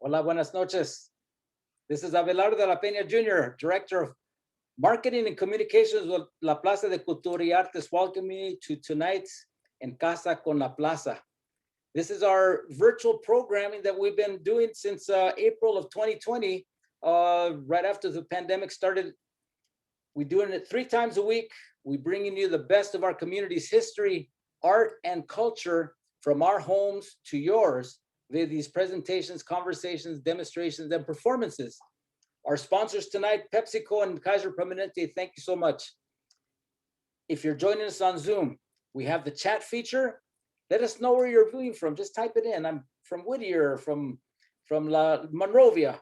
Hola, buenas noches. This is Abelardo de la Peña Jr., Director of Marketing and Communications with La Plaza de Cultura y Artes, welcoming you to tonight's En Casa con la Plaza. This is our virtual programming that we've been doing since April of 2020, right after the pandemic started. We're doing it 3 times a week. We're bringing you the best of our community's history, art, and culture from our homes to yours via these presentations, conversations, demonstrations, and performances. Our sponsors tonight, PepsiCo and Kaiser Permanente, thank you so much. If you're joining us on Zoom, we have the chat feature. Let us know where you're viewing from. Just type it in. I'm from Whittier, from La Monrovia.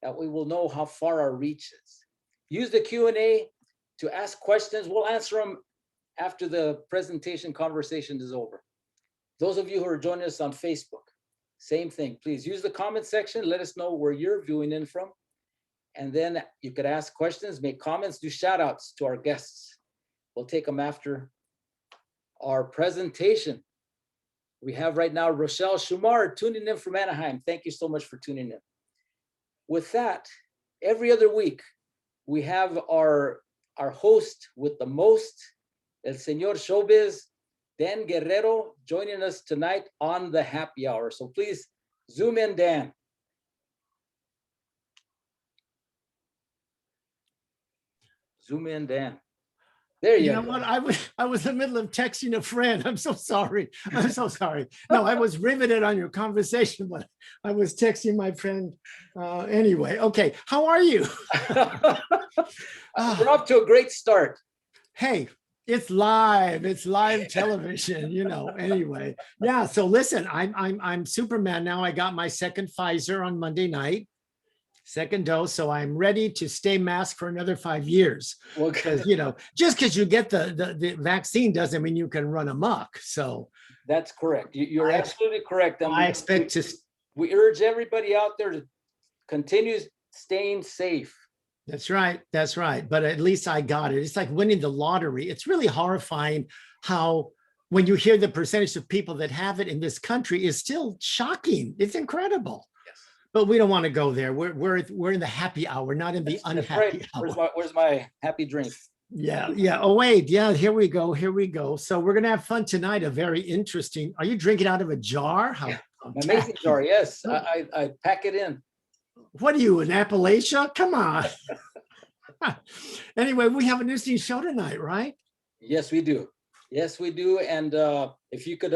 That way we'll know how far our reach is. Use the Q&A to ask questions. We'll answer them after the presentation conversation is over. Those of you who are joining us on Facebook, same thing. Please use the comment section. Let us know where you're viewing in from. And then you could ask questions, make comments, do shout outs to our guests. We'll take them after our presentation. We have right now Rochelle Schumar tuning in from Anaheim. Thank you so much for tuning in. With that, every other week, we have our host with the most, El Señor Showbiz, Dan Guerrero, joining us tonight on the happy hour. So please zoom in, Dan. Zoom in, Dan. There you go. You know what? I was in the middle of texting a friend. I'm so sorry. I'm so sorry. No, I was riveted on your conversation, but I was texting my friend anyway. Okay, how are you? We're off to a great start. Hey, it's live television, you know. Anyway, yeah. So listen, I'm Superman now. I got my second Pfizer on Monday night. Second dose, so I'm ready to stay masked for another 5 years. Well, because you know, just because you get the vaccine doesn't mean you can run amok. So that's correct. You're absolutely correct. I expect to. We urge everybody out there to continue staying safe. That's right. That's right. But at least I got it. It's like winning the lottery. It's really horrifying how when you hear the percentage of people that have it in this country is still shocking. It's incredible. But we don't want to go there. We're in the happy hour, not in the unhappy hour. Where's my happy drink? Yeah. Oh wait, yeah. Here we go. So we're gonna have fun tonight. A very interesting. Are you drinking out of a jar? How amazing jar? Yes, I pack it in. What are you, an Appalachia? Come on. Anyway, we have an interesting show tonight, right? Yes, we do. Yes, we do. And if you could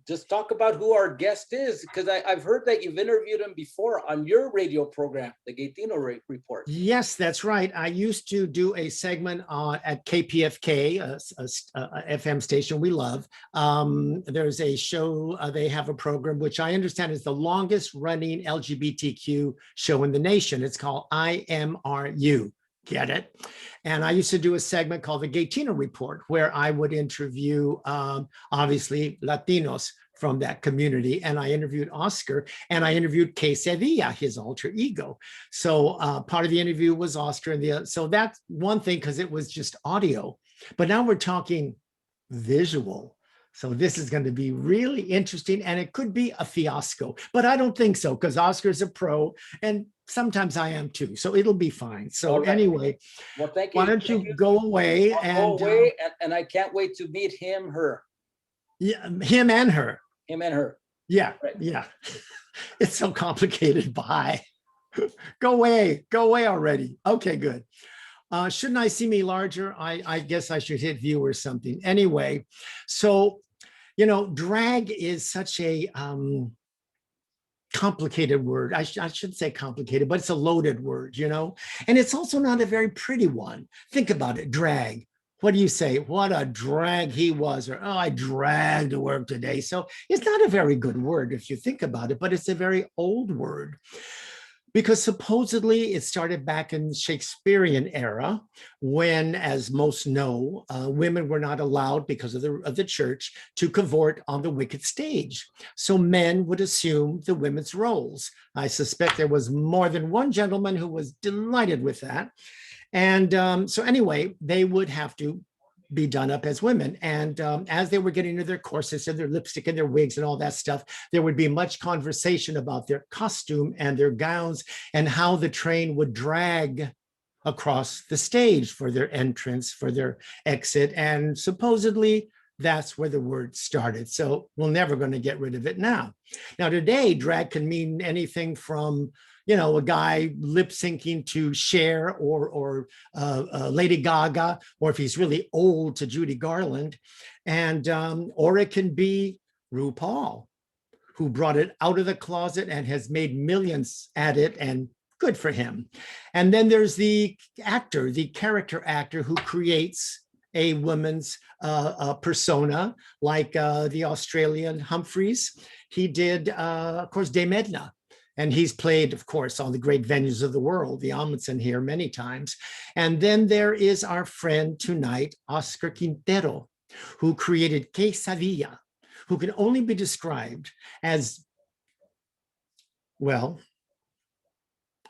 just talk about who our guest is, because I've heard that you've interviewed him before on your radio program, the Gaytino Report. Yes, that's right. I used to do a segment at KPFK, a FM station we love. There's a show, they have a program, which I understand is the longest running LGBTQ show in the nation. It's called IMRU. Get it? And I used to do a segment called the Gaytino Report, where I would interview, obviously, Latinos from that community. And I interviewed Oscar, and I interviewed Kay Sedia, his alter ego. So part of the interview was Oscar. And so that's one thing, because it was just audio. But now we're talking visual. So this is going to be really interesting, and it could be a fiasco, but I don't think so, because Oscar's a pro, and sometimes I am too. So it'll be fine. So right. Anyway, well, thank you. Why don't you go away? I'll go away, and I can't wait to meet him, her. Yeah, him and her. Him and her. Yeah, right. Yeah. It's so complicated. Bye. Go away already. Okay, good. Shouldn't I see me larger? I guess I should hit view or something. Anyway, so, you know, drag is such a complicated word. I should say complicated, but it's a loaded word, you know, and it's also not a very pretty one. Think about it, drag. What do you say? What a drag he was, or, oh, I dragged to work today. So it's not a very good word if you think about it, but it's a very old word. Because supposedly it started back in Shakespearean era, when, as most know, women were not allowed, because of the church, to cavort on the wicked stage. So men would assume the women's roles. I suspect there was more than one gentleman who was delighted with that. And so anyway, they would have to be done up as women. And as they were getting into their corsets and their lipstick and their wigs and all that stuff, there would be much conversation about their costume and their gowns and how the train would drag across the stage for their entrance, for their exit. And supposedly that's where the word started. So we're never going to get rid of it now. Now, today, drag can mean anything from, you know, a guy lip syncing to Cher or Lady Gaga, or if he's really old, to Judy Garland. And or it can be RuPaul, who brought it out of the closet and has made millions at it, and good for him. And then there's the actor, the character actor, who creates a woman's persona, like the Australian Humphreys. He did, of course, Dame Edna. And he's played, of course, on the great venues of the world, the Amundsen here many times. And then there is our friend tonight, Oscar Quintero, who created Kay Sedia, who can only be described as, well,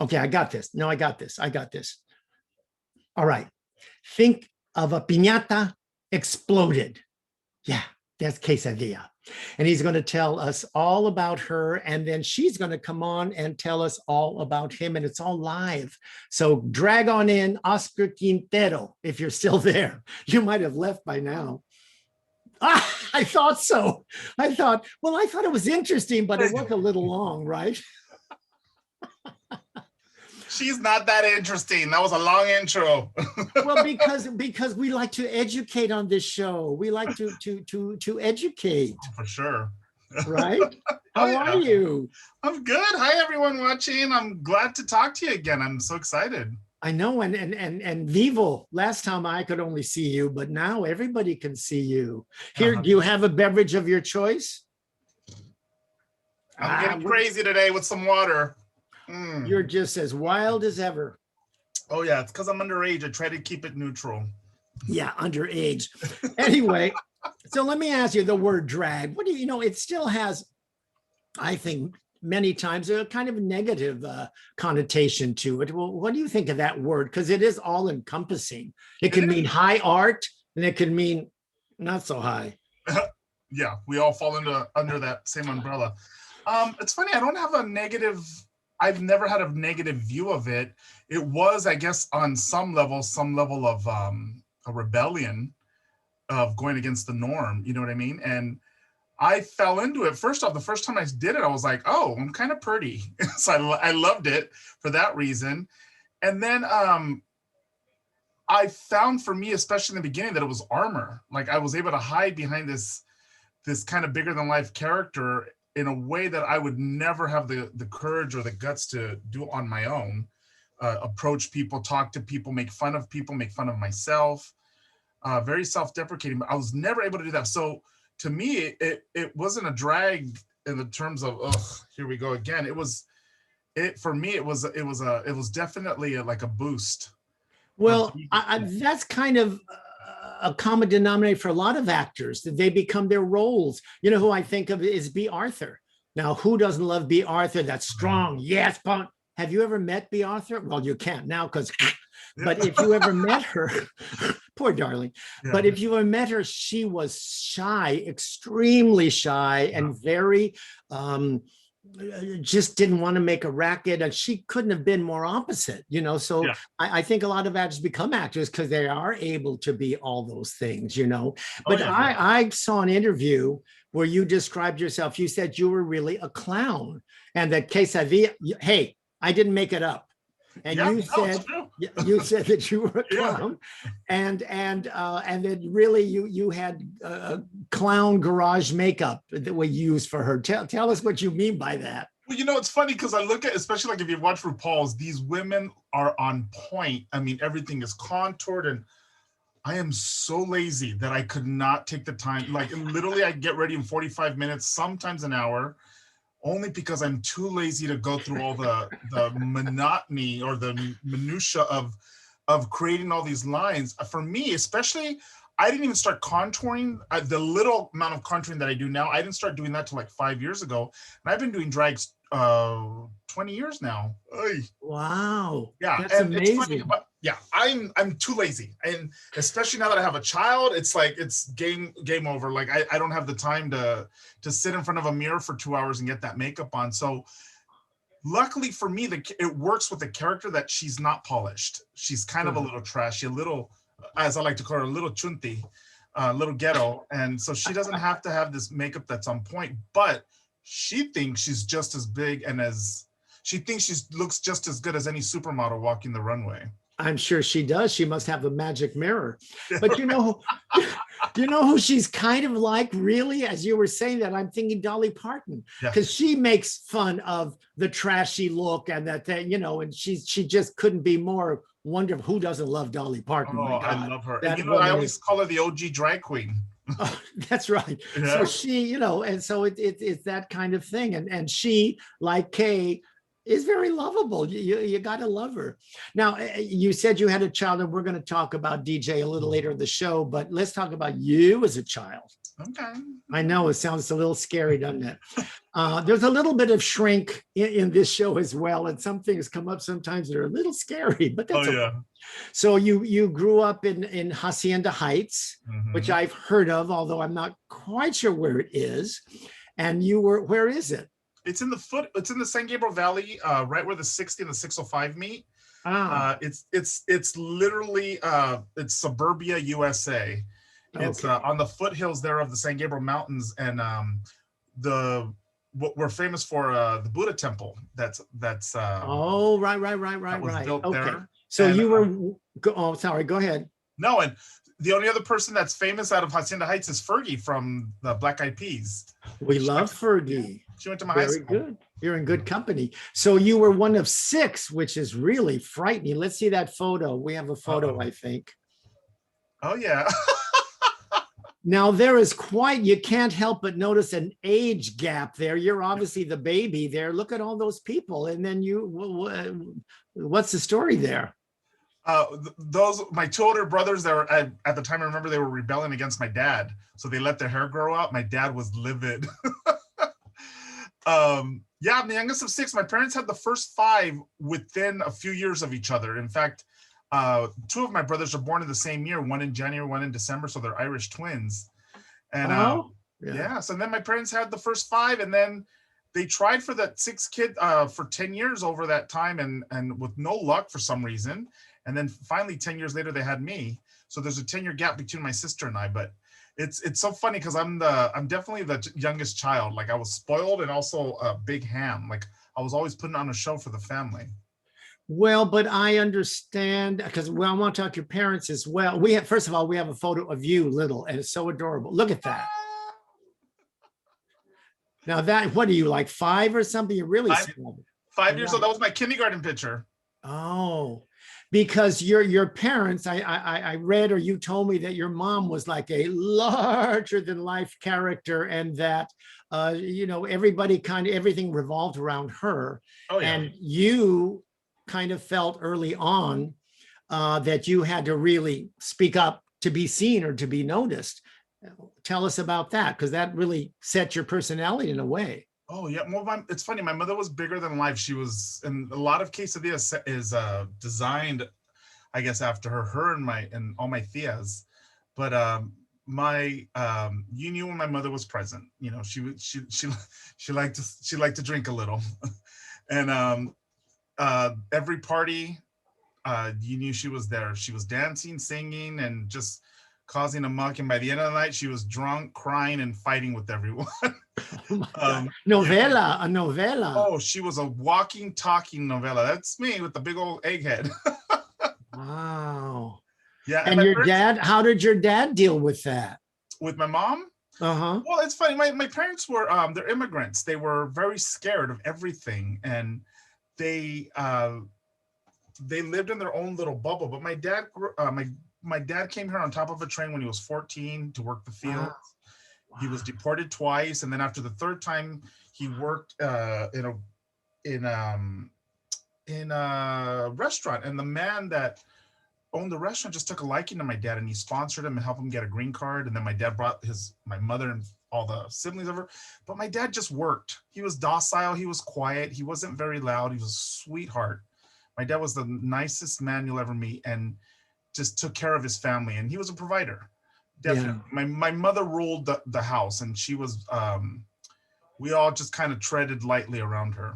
okay, I got this. No, I got this. All right. Think of a piñata exploded. Yeah, that's Kay Sedia. And he's going to tell us all about her. And then she's going to come on and tell us all about him. And it's all live. So drag on in Oscar Quintero, if you're still there. You might have left by now. Ah, I thought so. I thought it was interesting, but it was a little long, right? She's not that interesting. That was a long intro. Well, because we like to educate on this show. We like to educate. For sure. Right? How are you? I'm good. Hi, everyone watching. I'm glad to talk to you again. I'm so excited. I know, and Vivo, last time I could only see you, but now everybody can see you. Here, do you have a beverage of your choice? I'm getting crazy today with some water. You're just as wild as ever. Oh, yeah. It's because I'm underage. I try to keep it neutral. Yeah, underage. Anyway, so let me ask you the word drag. What do you know? It still has, I think, many times a kind of negative connotation to it. Well, what do you think of that word? Because it is all encompassing. It can mean high art, and it can mean not so high. Yeah, we all fall under that same umbrella. It's funny. I don't have a negative. I've never had a negative view of it. It was, I guess, on some level of a rebellion of going against the norm. You know what I mean? And I fell into it. First off, the first time I did it, I was like, oh, I'm kind of pretty. So I loved it for that reason. And then I found, for me, especially in the beginning, that it was armor. Like I was able to hide behind this kind of bigger than life character in a way that I would never have the courage or the guts to do on my own. Approach people, talk to people, make fun of myself. Very self-deprecating, but I was never able to do that. So to me, it wasn't a drag in the terms of, here we go again. For me, it was definitely like a boost. Well, that's kind of a common denominator for a lot of actors, that they become their roles. You know who I think of is B. Arthur. Now, who doesn't love B. Arthur? That's strong. Yes, but have you ever met B. Arthur? Well, you can't now because, but if you ever met her, poor darling. Yeah. But if you ever met her, she was shy, extremely shy, and very, just didn't want to make a racket, and she couldn't have been more opposite, you know. So yeah. I think a lot of actors become actors because they are able to be all those things, you know. But I saw an interview where you described yourself. You said you were really a clown, and that Kay Sedia, hey, I didn't make it up. And you said that you were a clown, and that really you had clown garage makeup that we used for her. Tell us what you mean by that. Well, you know, it's funny because I look at, especially like if you watch RuPaul's, these women are on point. I mean, everything is contoured, and I am so lazy that I could not take the time. Like literally, I get ready in 45 minutes, sometimes an hour. Only because I'm too lazy to go through all the monotony or the minutia of creating all these lines. For me, especially, I didn't even start contouring. The little amount of contouring that I do now, I didn't start doing that till like 5 years ago. And I've been doing drags 20 years now. Oy. Wow. Yeah, that's and amazing. it's funny, Yeah, I'm too lazy, and especially now that I have a child, it's like it's game over. Like I don't have the time to sit in front of a mirror for 2 hours and get that makeup on. So luckily for me, it works with the character that she's not polished. She's kind of a little trashy, a little, as I like to call her, a little chunti, a little ghetto, and so she doesn't have to have this makeup that's on point, but she thinks she's just as big and she thinks she looks just as good as any supermodel walking the runway. I'm sure she does. She must have a magic mirror. But you know who she's kind of like, really, as you were saying that, I'm thinking Dolly Parton, because she makes fun of the trashy look and that thing, and she just couldn't be more wonderful. Who doesn't love Dolly Parton? Oh, I love her. That and I always call her the OG drag queen. Oh, that's right. Yeah. So she, and so it's that kind of thing. And she, like Kay, is very lovable. You got to love her. Now, you said you had a child, and we're going to talk about DJ a little later in the show, but let's talk about you as a child. Okay. I know it sounds a little scary, doesn't it? There's a little bit of shrink in this show as well, and some things come up sometimes that are a little scary, but that's okay. So you grew up in Hacienda Heights, which I've heard of, although I'm not quite sure where it is. And where is it? It's in the San Gabriel Valley, right where the 60 and the 605 meet. It's literally it's suburbia, USA. It's on the foothills there of the San Gabriel Mountains, and what we're famous for, the Buddha temple. That's right. Okay. There. So and, sorry, go ahead. No, and the only other person that's famous out of Hacienda Heights is Fergie from the Black Eyed Peas. We love Fergie. She went to my high school. Very good. You're in good company. So you were one of 6, which is really frightening. Let's see that photo. We have a photo, I think. Oh, yeah. Now, there is you can't help but notice an age gap there. You're obviously the baby there. Look at all those people. And then what's the story there? My 2 older brothers, that were at the time, I remember they were rebelling against my dad. So they let their hair grow out. My dad was livid. I'm the youngest of 6. My parents had the first 5 within a few years of each other. In fact, 2 of my brothers are born in the same year, one in January, one in December. So they're Irish twins. And so then my parents had the first 5, and then they tried for that 6th kid for 10 years over that time, and with no luck for some reason. And then finally 10 years later, they had me. So there's a 10-year gap between my sister and I, but it's so funny because I'm definitely the youngest child. Like, I was spoiled and also a big ham. Like, I was always putting on a show for the family. Well, but I understand, because I want to talk to your parents as well. First of all, we have a photo of you little, and it's so adorable. Look at that. Now what are you, like 5 or something? You're really small. 5 years old. That was my kindergarten picture. Oh, because your parents, I read, or you told me that your mom was like a larger than life character, and that everything revolved around her. Oh, yeah. And you kind of felt early on that you had to really speak up to be seen or to be noticed. Tell us about that, because that really set your personality in a way. Oh, yeah. Well, it's funny. My mother was bigger than life. She was, and a lot of Kay Sedia is designed, I guess, after her and all my tias. But you knew when my mother was present. She liked to drink a little, and every party, you knew she was there. She was dancing, singing, and just causing a muck. And by the end of the night, she was drunk, crying, and fighting with everyone. A novella. Oh, she was a walking, talking novella. That's me with the big old egghead. Wow. Yeah. And your dad, how did your dad deal with that? With my mom? Uh-huh. Well, it's funny. My parents were, they're immigrants. They were very scared of everything. And they lived in their own little bubble. But my dad, my dad came here on top of a train when he was 14 to work the fields. Wow. He was deported twice, and then after the 3rd time, he worked in a restaurant. And the man that owned the restaurant just took a liking to my dad, and he sponsored him and helped him get a green card. And then my dad brought my mother and all the siblings over. But my dad just worked. He was docile. He was quiet. He wasn't very loud. He was a sweetheart. My dad was the nicest man you'll ever meet, and just took care of his family, and he was a provider. Definitely. Yeah. My mother ruled the house, and she was, we all just kind of treaded lightly around her.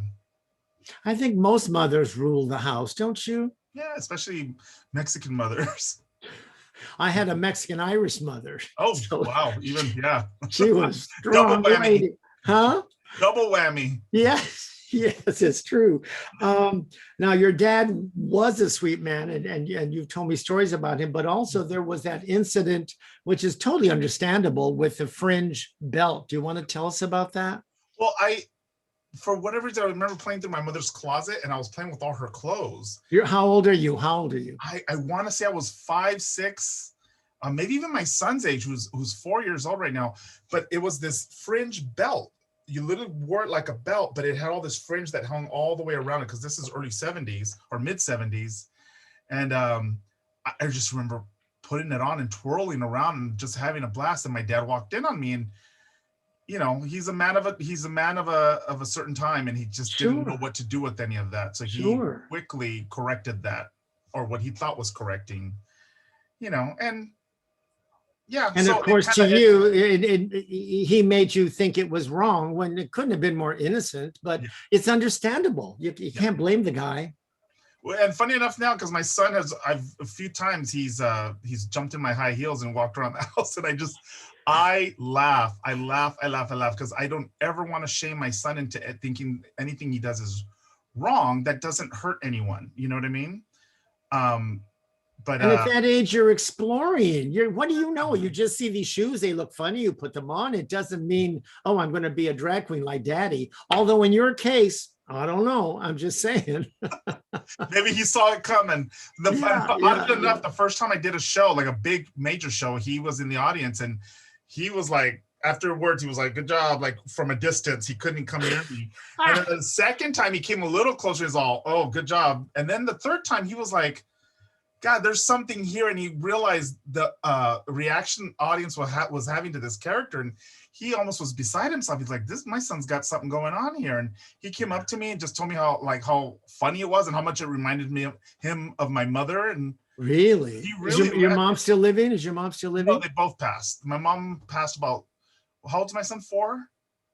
I think most mothers rule the house, don't you? Yeah, especially Mexican mothers. I had a Mexican Irish mother. Oh, So wow. Even, yeah. she was Double strong whammy. lady. Huh? Double whammy. Yes, yes, it's true. Now your dad was a sweet man, and you've told me stories about him, but also there was that incident, which is totally understandable, with the Fringe Belt. Do you want to tell us about that? Well, for whatever reason, I remember playing through my mother's closet, and I was playing with all her clothes. How old are you? How old are you? I want to say I was 5, 6, maybe even my son's age, who's 4 years old right now. But it was this fringe belt. You literally wore it like a belt, but it had all this fringe that hung all the way around it, because this is early 70s or mid 70s. And I just remember putting it on and twirling around and just having a blast. And my dad walked in on me, and you know, he's a man of a certain time, and he just didn't know what to do with any of that. So he quickly corrected that, or what he thought was correcting, you know, and yeah. And so of course, to you, he made you think it was wrong when it couldn't have been more innocent, but it's understandable. You can't blame the guy. Well, and funny enough now, because my son a few times he's jumped in my high heels and walked around the house, and I laugh, because I don't ever want to shame my son into thinking anything he does is wrong that doesn't hurt anyone. You know what I mean? But at that age, you're exploring. What do you know? You just see these shoes, they look funny, you put them on. It doesn't mean, oh, I'm going to be a drag queen like daddy. Although in your case, I don't know. I'm just saying. Maybe he saw it coming. Oddly enough, the first time I did a show, like a big major show, he was in the audience, and he was like, afterwards, he was like, good job, like from a distance. He couldn't come near me. And then the second time he came a little closer, he's all, oh, good job. And then the third time he was like, God, there's something here. And he realized the reaction audience was having to this character. And he almost was beside himself. He's like, my son's got something going on here. And he came up to me and just told me how funny it was and how much it reminded me of him, of my mother. And really? Is your mom still living? Is your mom still living? No, they both passed. My mom passed about, how old's my son? 4?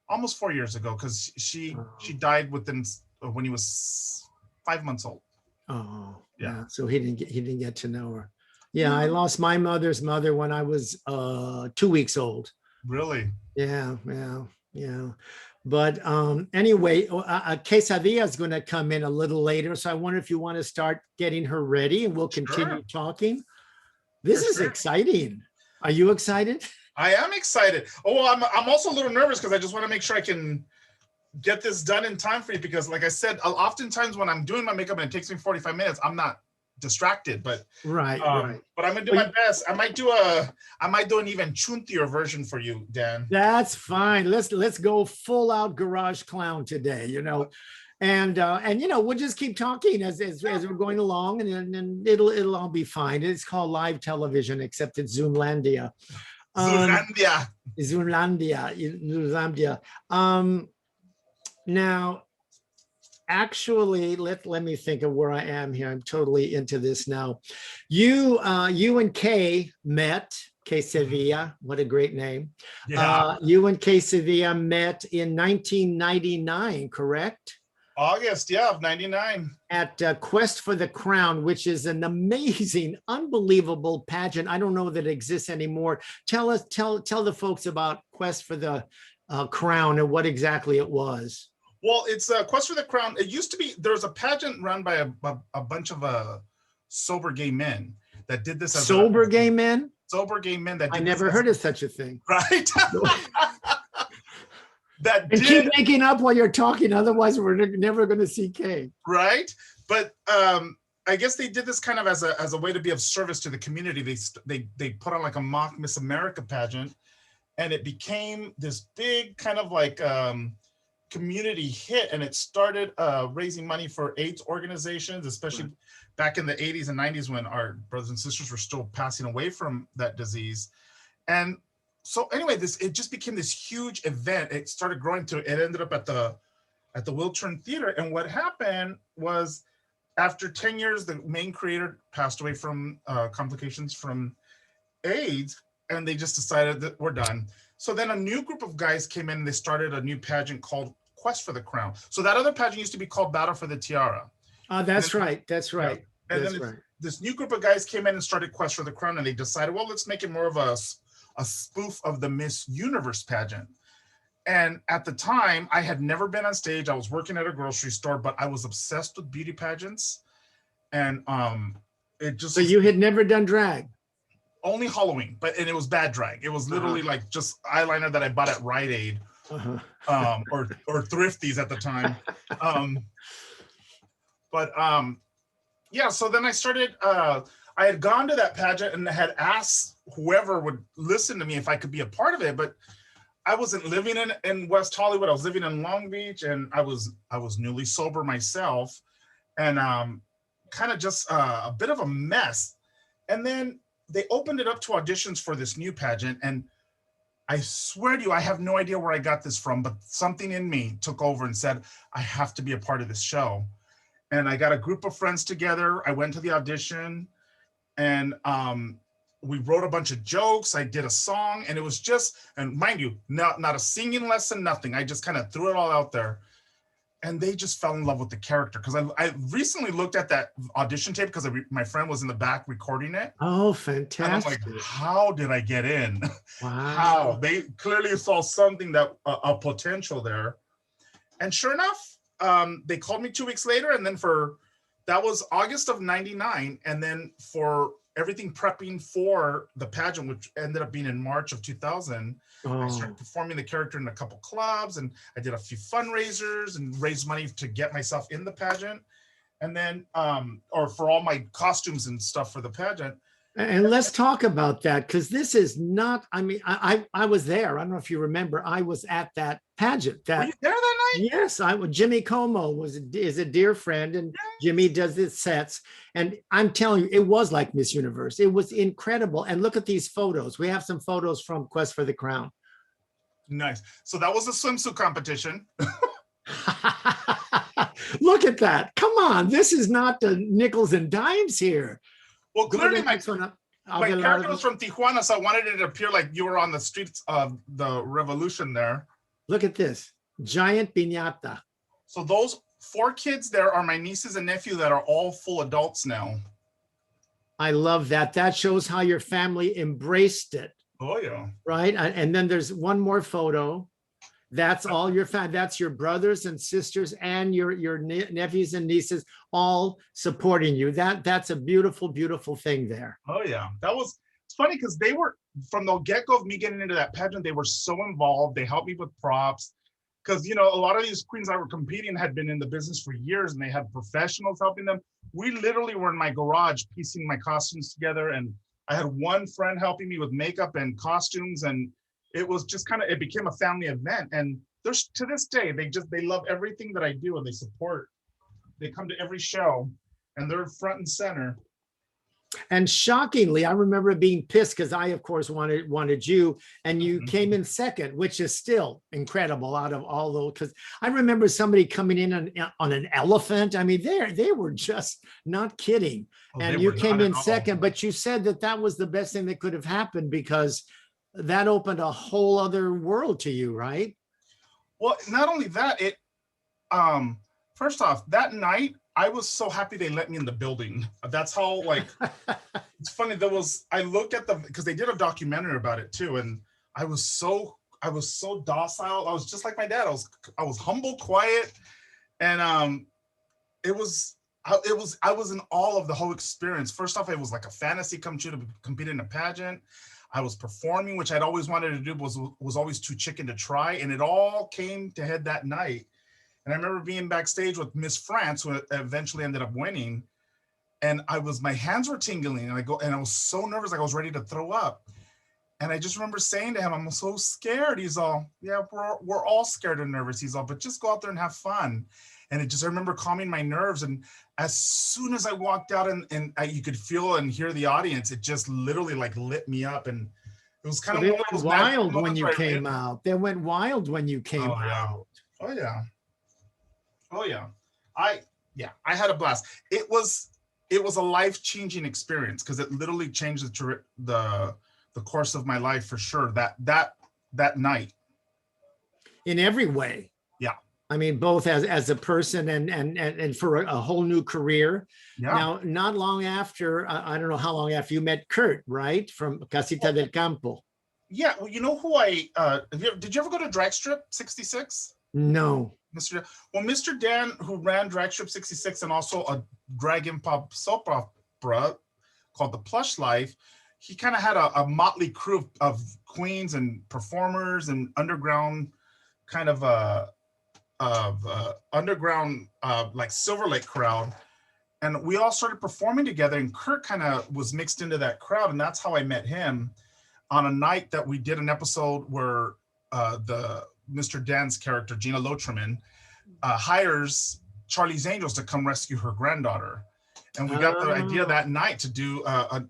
Almost 4 years ago, because she died when he was 5 months old. Oh, yeah. So he didn't get to know her. Yeah, I lost my mother's mother when I was 2 weeks old. Really? Yeah. But anyway, Kay Sedia is going to come in a little later, so I wonder if you want to start getting her ready, and we'll continue talking. This is exciting. Are you excited? I am excited. Oh, I'm also a little nervous, because I just want to make sure I can get this done in time for you, because like I said, oftentimes when I'm doing my makeup and it takes me 45 minutes, I'm not distracted, but right. But I'm gonna do my best. I might do an even chuntier version for you, Dan. That's fine. Let's go full out garage clown today, you know. And you know, we'll just keep talking as we're going along, and it'll all be fine. It's called live television, except it's Zoomlandia. Zoomlandia. Now, actually, let me think of where I am here. I'm totally into this now. You and Kay met. Kay Sedia, what a great name. Yeah. You and Kay Sedia met in 1999, correct? August, of 99. At Quest for the Crown, which is an amazing, unbelievable pageant. I don't know that it exists anymore. Tell the folks about Quest for the Crown and what exactly it was. Well, it's Quest for the Crown. It used to be, there was a pageant run by a bunch of sober gay men that did this. Sober gay men that I never heard of such a thing. Right? Keep making up while you're talking, otherwise we're never going to see Kay. Right? But I guess they did this kind of as a way to be of service to the community. They put on like a mock Miss America pageant, and it became this big kind of like community hit, and it started raising money for AIDS organizations, especially back in the 80s and 90s when our brothers and sisters were still passing away from that disease. And so anyway, it just became this huge event. It started growing it ended up at the Wiltern Theater. And what happened was, after 10 years, the main creator passed away from complications from AIDS, and they just decided that we're done. So then a new group of guys came in and they started a new pageant called Quest for the Crown. So that other pageant used to be called Battle for the Tiara. That's right. That's right. Yeah. And that's then right. this new group of guys came in and started Quest for the Crown, and they decided, well, let's make it more of a spoof of the Miss Universe pageant. And at the time, I had never been on stage. I was working at a grocery store, but I was obsessed with beauty pageants. And it just— So you had never done drag? Only Halloween, and it was bad drag. It was literally like just eyeliner that I bought at Rite Aid, or Thrifties at the time. Yeah, so then I started, I had gone to that pageant and had asked whoever would listen to me if I could be a part of it, but I wasn't living in West Hollywood. I was living in Long Beach, and I was newly sober myself, and kind of just a bit of a mess. And then they opened it up to auditions for this new pageant, and I swear to you, I have no idea where I got this from, but something in me took over and said, I have to be a part of this show. And I got a group of friends together. I went to the audition, and we wrote a bunch of jokes. I did a song, and it was just, and mind you, not a singing lesson, nothing. I just kind of threw it all out there. And they just fell in love with the character, because I recently looked at that audition tape because my friend was in the back recording it. Oh, fantastic. And I'm like, how did I get in? Wow. How? They clearly saw something that a potential there. And sure enough, they called me 2 weeks later, and then that was August of '99, and then for everything prepping for the pageant, which ended up being in March of 2000, I started performing the character in a couple clubs, and I did a few fundraisers and raised money to get myself in the pageant, and then or for all my costumes and stuff for the pageant. And let's talk about that, because this is not, I mean, I was there. I don't know if you remember, I was at that pageant. Were you there that night? Yes, Jimmy Como is a dear friend, and Jimmy does his sets. And I'm telling you, it was like Miss Universe. It was incredible. And look at these photos. We have some photos from Quest for the Crown. Nice. So that was a swimsuit competition. Look at that. Come on. This is not the nickels and dimes here. Well, clearly my character was from Tijuana, so I wanted it to appear like you were on the streets of the revolution there. Look at this. Giant piñata. So those 4 kids there are my nieces and nephew that are all full adults now. I love that. That shows how your family embraced it. Oh, yeah. Right. And then there's one more photo. That's all your family. That's your brothers and sisters and your nephews and nieces all supporting you. That's a beautiful, beautiful thing there. Oh, yeah. It's funny because they were, from the get-go of me getting into that pageant, they were so involved. They helped me with props. Because, you know, a lot of these queens that were competing had been in the business for years, and they had professionals helping them. We literally were in my garage piecing my costumes together, and I had one friend helping me with makeup and costumes, and it was just it became a family event. And there's, to this day, they love everything that I do, and they support. They come to every show, and they're front and center. And shockingly, I remember being pissed because I, of course, wanted you, and you came in second, which is still incredible out of all those. Because I remember somebody coming in on an elephant. I mean, they were just not kidding. And you came in second, but you said that was the best thing that could have happened, because that opened a whole other world to you, right? Well, not only that, first off, that night, I was so happy they let me in the building. That's how, it's funny. I looked at because they did a documentary about it too. And I was so docile. I was just like my dad. I was humble, quiet. And I was in awe of the whole experience. First off, it was like a fantasy come true to compete in a pageant. I was performing, which I'd always wanted to do, was always too chicken to try. And it all came to head that night. And I remember being backstage with Miss France, who eventually ended up winning. And my hands were tingling, and I was so nervous, like I was ready to throw up. And I just remember saying to him, I'm so scared. He's all, yeah, we're all scared and nervous. He's all, but just go out there and have fun. And I remember calming my nerves. And as soon as I walked out and you could feel and hear the audience, it just literally lit me up. And it was kind of they went wild when you came out. They went wild when you came out. Oh, yeah. Oh, yeah. Yeah, I had a blast. It was a life-changing experience because it literally changed the course of my life for sure. That night. In every way. Yeah. I mean, both as a person and for a whole new career. Yeah. Now, not long after, I don't know how long after, you met Kurt, right? From Casita del Campo. Yeah, well, you know who did you ever go to Drag Strip 66? No. Mr. Dan, who ran Drag Strip 66 and also a drag improv soap opera called The Plush Life, he kind of had a motley crew of queens and performers and underground kind of underground like Silver Lake crowd. And we all started performing together, and Kurt kind of was mixed into that crowd, and that's how I met him on a night that we did an episode where the Mr. Dan's character, Gina Lotriman, hires Charlie's Angels to come rescue her granddaughter. And we got the idea that night to do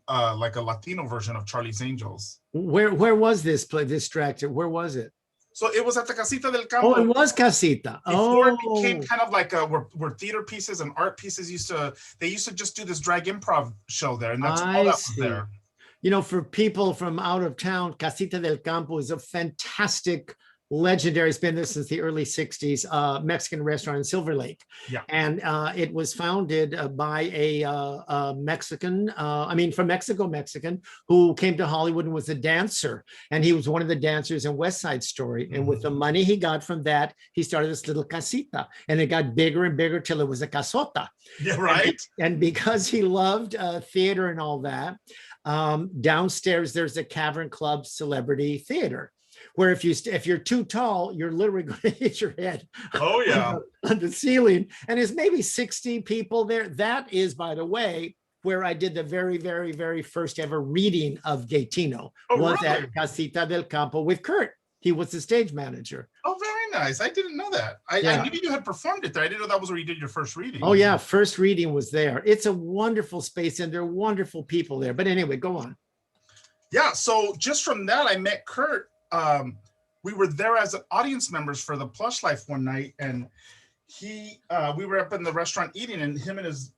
like a Latino version of Charlie's Angels. Where was this play, this track? Where was it? So it was at the Casita del Campo. Oh, it was Casita. Before it became kind of like where theater pieces and art pieces used to just do this drag improv show there. And that's all that was there. You know, for people from out of town, Casita del Campo is a fantastic, legendary, it's been there since the early 60s, Mexican restaurant in Silver Lake. Yeah. And it was founded by a Mexican, from Mexican, who came to Hollywood and was a dancer. And he was one of the dancers in West Side Story. And with the money he got from that, he started this little casita. And it got bigger and bigger till it was a casota. Yeah, right. And because he loved theater and all that, downstairs there's a Cavern Club celebrity theater, where if you're too tall, you're literally going to hit your head. Oh yeah, on the ceiling. And there's maybe 60 people there. That is, by the way, where I did the very, very, very first ever reading of Gaetino. Was really? At Casita del Campo with Kurt. He was the stage manager. Oh, very nice. I didn't know that. I knew you had performed it there. I didn't know that was where you did your first reading. Oh yeah, first reading was there. It's a wonderful space and there are wonderful people there. But anyway, go on. Yeah, so just from that, I met Kurt. We were there as audience members for the Plush Life one night, and we were up in the restaurant eating, and him and his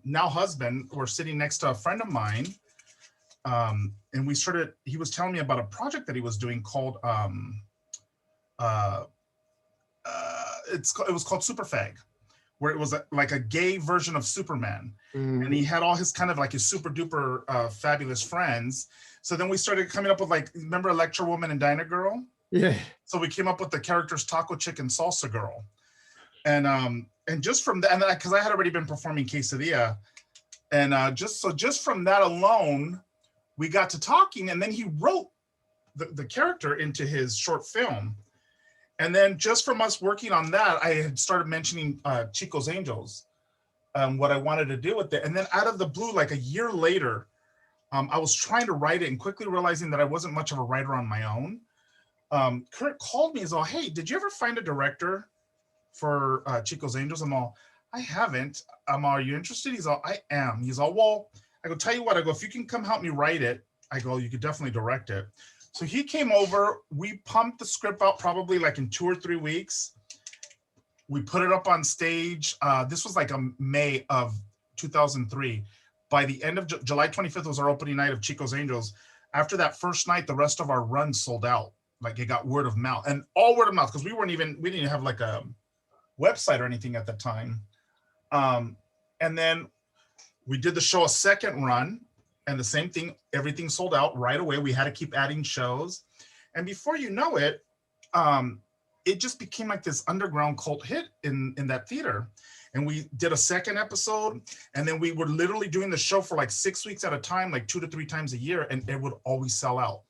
now husband were sitting next to a friend of mine. And he was telling me about a project that he was doing called, it was called Superfag, where it was like a gay version of Superman. And he had all his kind of like his super duper fabulous friends. So then we started coming up with, like, remember Electra Woman and Dinah Girl? Yeah. So we came up with the characters Taco Chick and Salsa Girl. And just from that, and because I had already been performing Kay Sedia, and just from that alone, we got to talking, and then he wrote the character into his short film. And then just from us working on that, I had started mentioning Chico's Angels, what I wanted to do with it. And then out of the blue, like a year later, I was trying to write it and quickly realizing that I wasn't much of a writer on my own. Kurt called me and was all, hey, did you ever find a director for Chico's Angels? I'm all, I haven't. I'm all, are you interested? He's all, I am. He's all, well, I go, tell you what, I go, if you can come help me write it, I go, you could definitely direct it. So he came over, we pumped the script out probably like in 2 or 3 weeks. We put it up on stage. This was like a May of 2003. By the end of July 25th was our opening night of Chico's Angels. After that first night, the rest of our run sold out. Like, it got word of mouth, and all word of mouth, because we didn't even have like a website or anything at the time. And then we did the show a second run, and the same thing, everything sold out right away. We had to keep adding shows. And before you know it, it just became like this underground cult hit in that theater. And we did a second episode, and then we were literally doing the show for like 6 weeks at a time, like 2 to 3 times a year, and it would always sell out.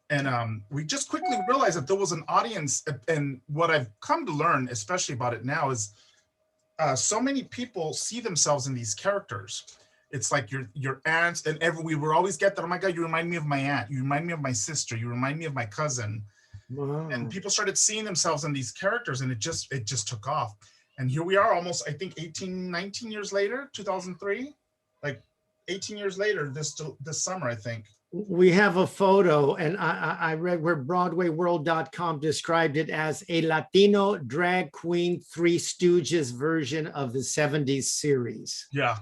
And we just quickly realized that there was an audience. And what I've come to learn, especially about it now, is so many people see themselves in these characters. It's like your aunts, and we would always get that, oh my God, you remind me of my aunt, you remind me of my sister, you remind me of my cousin. Wow. And people started seeing themselves in these characters, and it just took off. And here we are almost, I think 19 years later, 2003, like 18 years later, this summer, I think. We have a photo, and I read where BroadwayWorld.com described it as a Latino drag queen Three Stooges version of the 70s series. Yeah.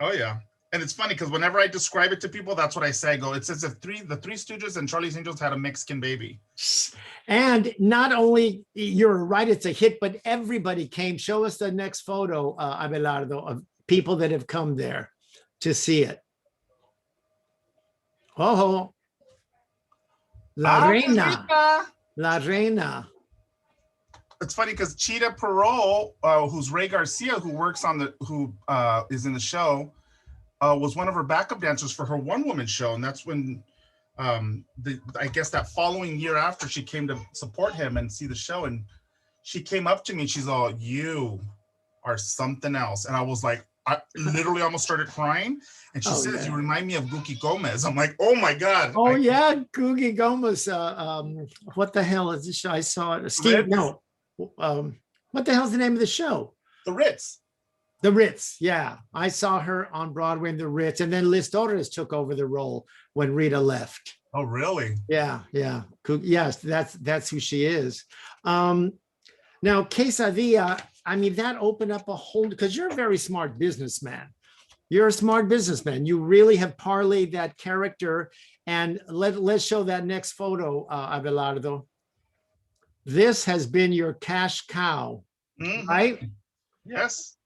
Oh, yeah. And it's funny because whenever I describe it to people, that's what I say. I go, it's as if the Three Stooges and Charlie's Angels had a Mexican baby. And not only, you're right, it's a hit, but everybody came. Show us the next photo, Abelardo, of people that have come there to see it. Oh, La Reina. Casita. La Reina. It's funny because Chita Perot, who's Ray Garcia, who works on who is in the show, was one of her backup dancers for her one-woman show. And that's when, I guess that following year after, she came to support him and see the show. And she came up to me and she's all, "You are something else." And I was like, I literally almost started crying. And she says, yeah. "You remind me of Gookie Gomez." I'm like, oh my God. Oh, yeah. Googie Gomez. What the hell is this show? I saw it. Steve, no. What the hell's the name of the show? The Ritz. The Ritz. Yeah. I saw her on Broadway in The Ritz. And then Liz Torres took over the role when Rita left. Oh, really? Yeah. Yeah. Yes, that's who she is. Now, Kay Sedia, I mean, that opened up a whole, because you're a very smart businessman. You're a smart businessman. You really have parlayed that character. And let's show that next photo, Abelardo. This has been your cash cow, right? Yes.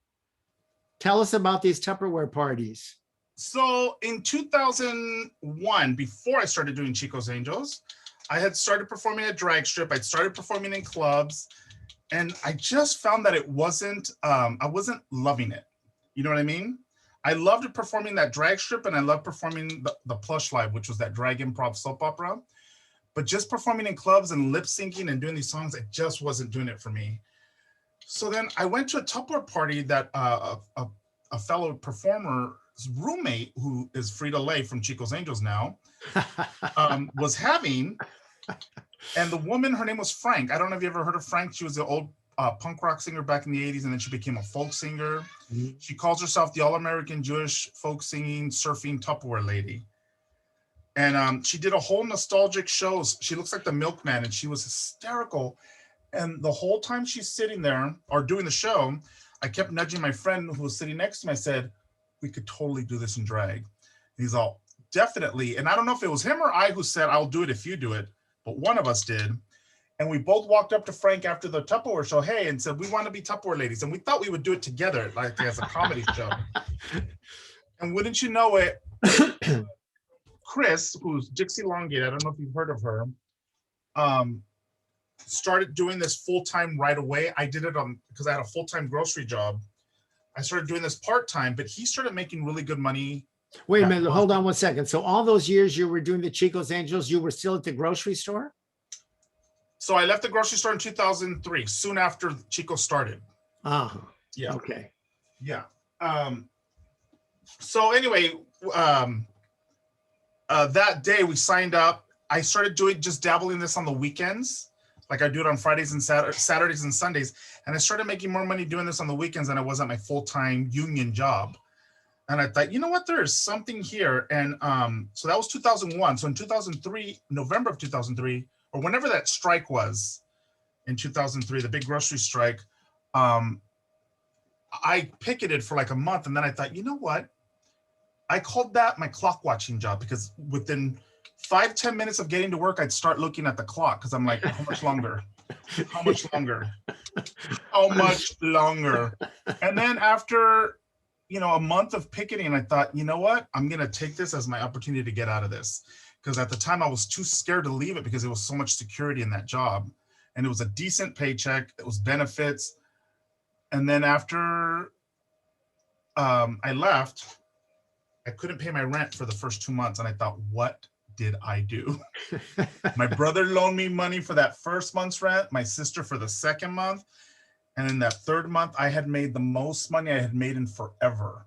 Tell us about these Tupperware parties. So in 2001, before I started doing Chico's Angels, I had started performing at drag strip. I'd started performing in clubs. And I just found that it wasn't, I wasn't loving it. You know what I mean? I loved performing that drag strip, and I loved performing the Plush Live, which was that drag improv soap opera. But just performing in clubs and lip syncing and doing these songs, it just wasn't doing it for me. So then I went to a Tupperware party that a fellow performer's roommate, who is Frida Lay from Chico's Angels now, was having. And the woman, her name was Frank. I don't know if you ever heard of Frank. She was the old punk rock singer back in the 80s, and then she became a folk singer. Mm-hmm. She calls herself the All-American Jewish folk singing, surfing Tupperware lady. And she did a whole nostalgic show. She looks like the milkman, and she was hysterical. And the whole time she's sitting there or doing the show, I kept nudging my friend who was sitting next to me. I said, "We could totally do this in drag." And he's all, "Definitely." And I don't know if it was him or I who said, "I'll do it if you do it." But one of us did. And we both walked up to Frank after the Tupperware show, "Hey," and said, "We want to be Tupperware ladies." And we thought we would do it together, like as a comedy show. And wouldn't you know it, Chris, who's Dixie Longate, I don't know if you've heard of her, started doing this full-time right away. I did it because I had a full-time grocery job. I started doing this part-time, but he started making really good money. Wait a minute, hold on one second. So all those years you were doing the Chico's Angels, you were still at the grocery store? So I left the grocery store in 2003, soon after Chico started. Yeah. Okay. Yeah. So anyway, that day we signed up. I started just dabbling this on the weekends. Like I do it on Fridays and Saturdays and Sundays. And I started making more money doing this on the weekends than I was at my full-time union job. And I thought, you know what, there's something here. And so that was 2001. So in 2003, November of 2003, or whenever that strike was in 2003, the big grocery strike, I picketed for like a month. And then I thought, you know what? I called that my clock watching job, because within 5-10 minutes of getting to work, I'd start looking at the clock because I'm like, how much longer? How much longer? How much longer? And then after, a month of picketing, I thought, you know what? I'm going to take this as my opportunity to get out of this. Because at the time I was too scared to leave it because there was so much security in that job. And it was a decent paycheck. It was benefits. And then after I left, I couldn't pay my rent for the first 2 months. And I thought, what did I do? My brother loaned me money for that first month's rent, my sister for the second month. And in that third month, I had made the most money I had made in forever,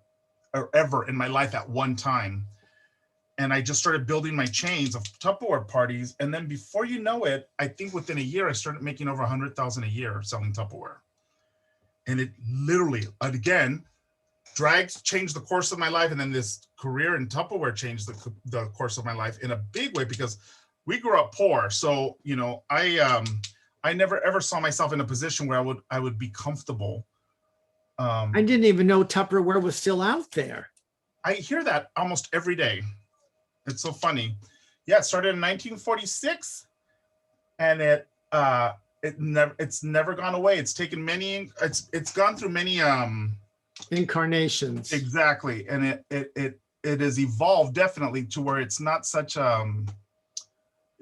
or ever in my life at one time. And I just started building my chains of Tupperware parties. And then before you know it, I think within a year, I started making over 100,000 a year selling Tupperware. And it literally, again, drags changed the course of my life, and then this career in Tupperware changed the course of my life in a big way, because we grew up poor. So, you know, I never ever saw myself in a position where I would be comfortable. I didn't even know Tupperware was still out there. I hear that almost every day. It's so funny. Yeah, it started in 1946, and it's never gone away. It's taken many. It's gone through many incarnations. Exactly, and it has evolved definitely to where it's not such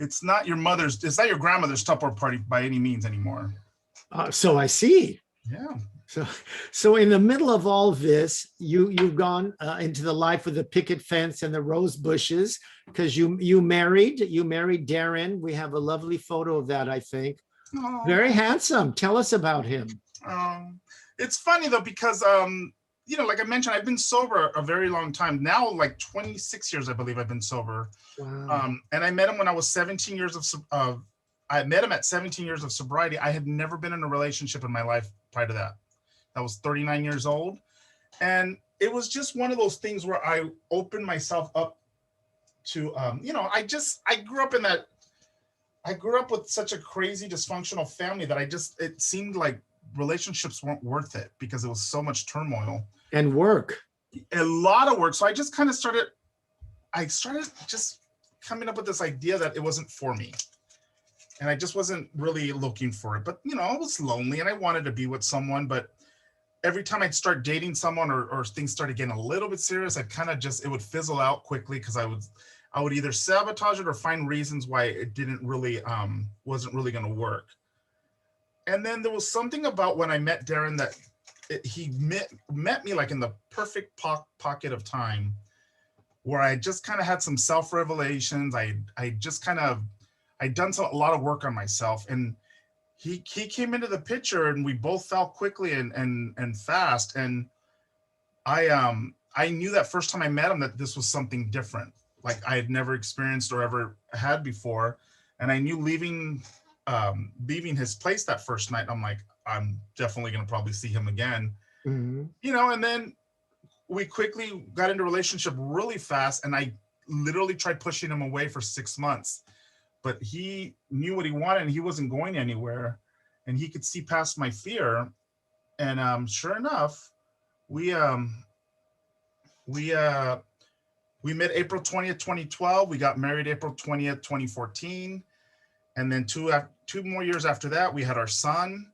it's not your grandmother's Tupperware party by any means anymore. So I see. Yeah. So in the middle of all this, you've gone into the life of the picket fence and the rose bushes, because you married Darren. We have a lovely photo of that, I think. Oh. Very handsome. Tell us about him. It's funny though, because you know, like I mentioned, I've been sober a very long time now, like 26 years, I believe I've been sober. Wow. And I met him when I was 17 years I met him at 17 years of sobriety. I had never been in a relationship in my life prior to that. I was 39 years old. And it was just one of those things where I opened myself up to, you know, I grew up with such a crazy dysfunctional family that it seemed like relationships weren't worth it because it was so much turmoil. And work. A lot of work. So I just kind of started just coming up with this idea that it wasn't for me. And I just wasn't really looking for it. But, you know, I was lonely and I wanted to be with someone. But every time I'd start dating someone or things started getting a little bit serious, I'd kind of it would fizzle out quickly, because I would either sabotage it or find reasons why it didn't really, wasn't really going to work. And then there was something about when I met Darren that he met me like in the perfect pocket of time, where I just kind of had some self-revelations. I'd done a lot of work on myself, and he came into the picture, and we both fell quickly and fast. And I knew that first time I met him that this was something different, like I had never experienced or ever had before. And I knew leaving his place that first night, I'm like, I'm definitely going to probably see him again. Mm-hmm. You know, and then we quickly got into a relationship really fast, and I literally tried pushing him away for 6 months, but he knew what he wanted and he wasn't going anywhere, and he could see past my fear. And sure enough, we met April 20th, 2012. We got married April 20th, 2014. And then two more years after that, we had our son.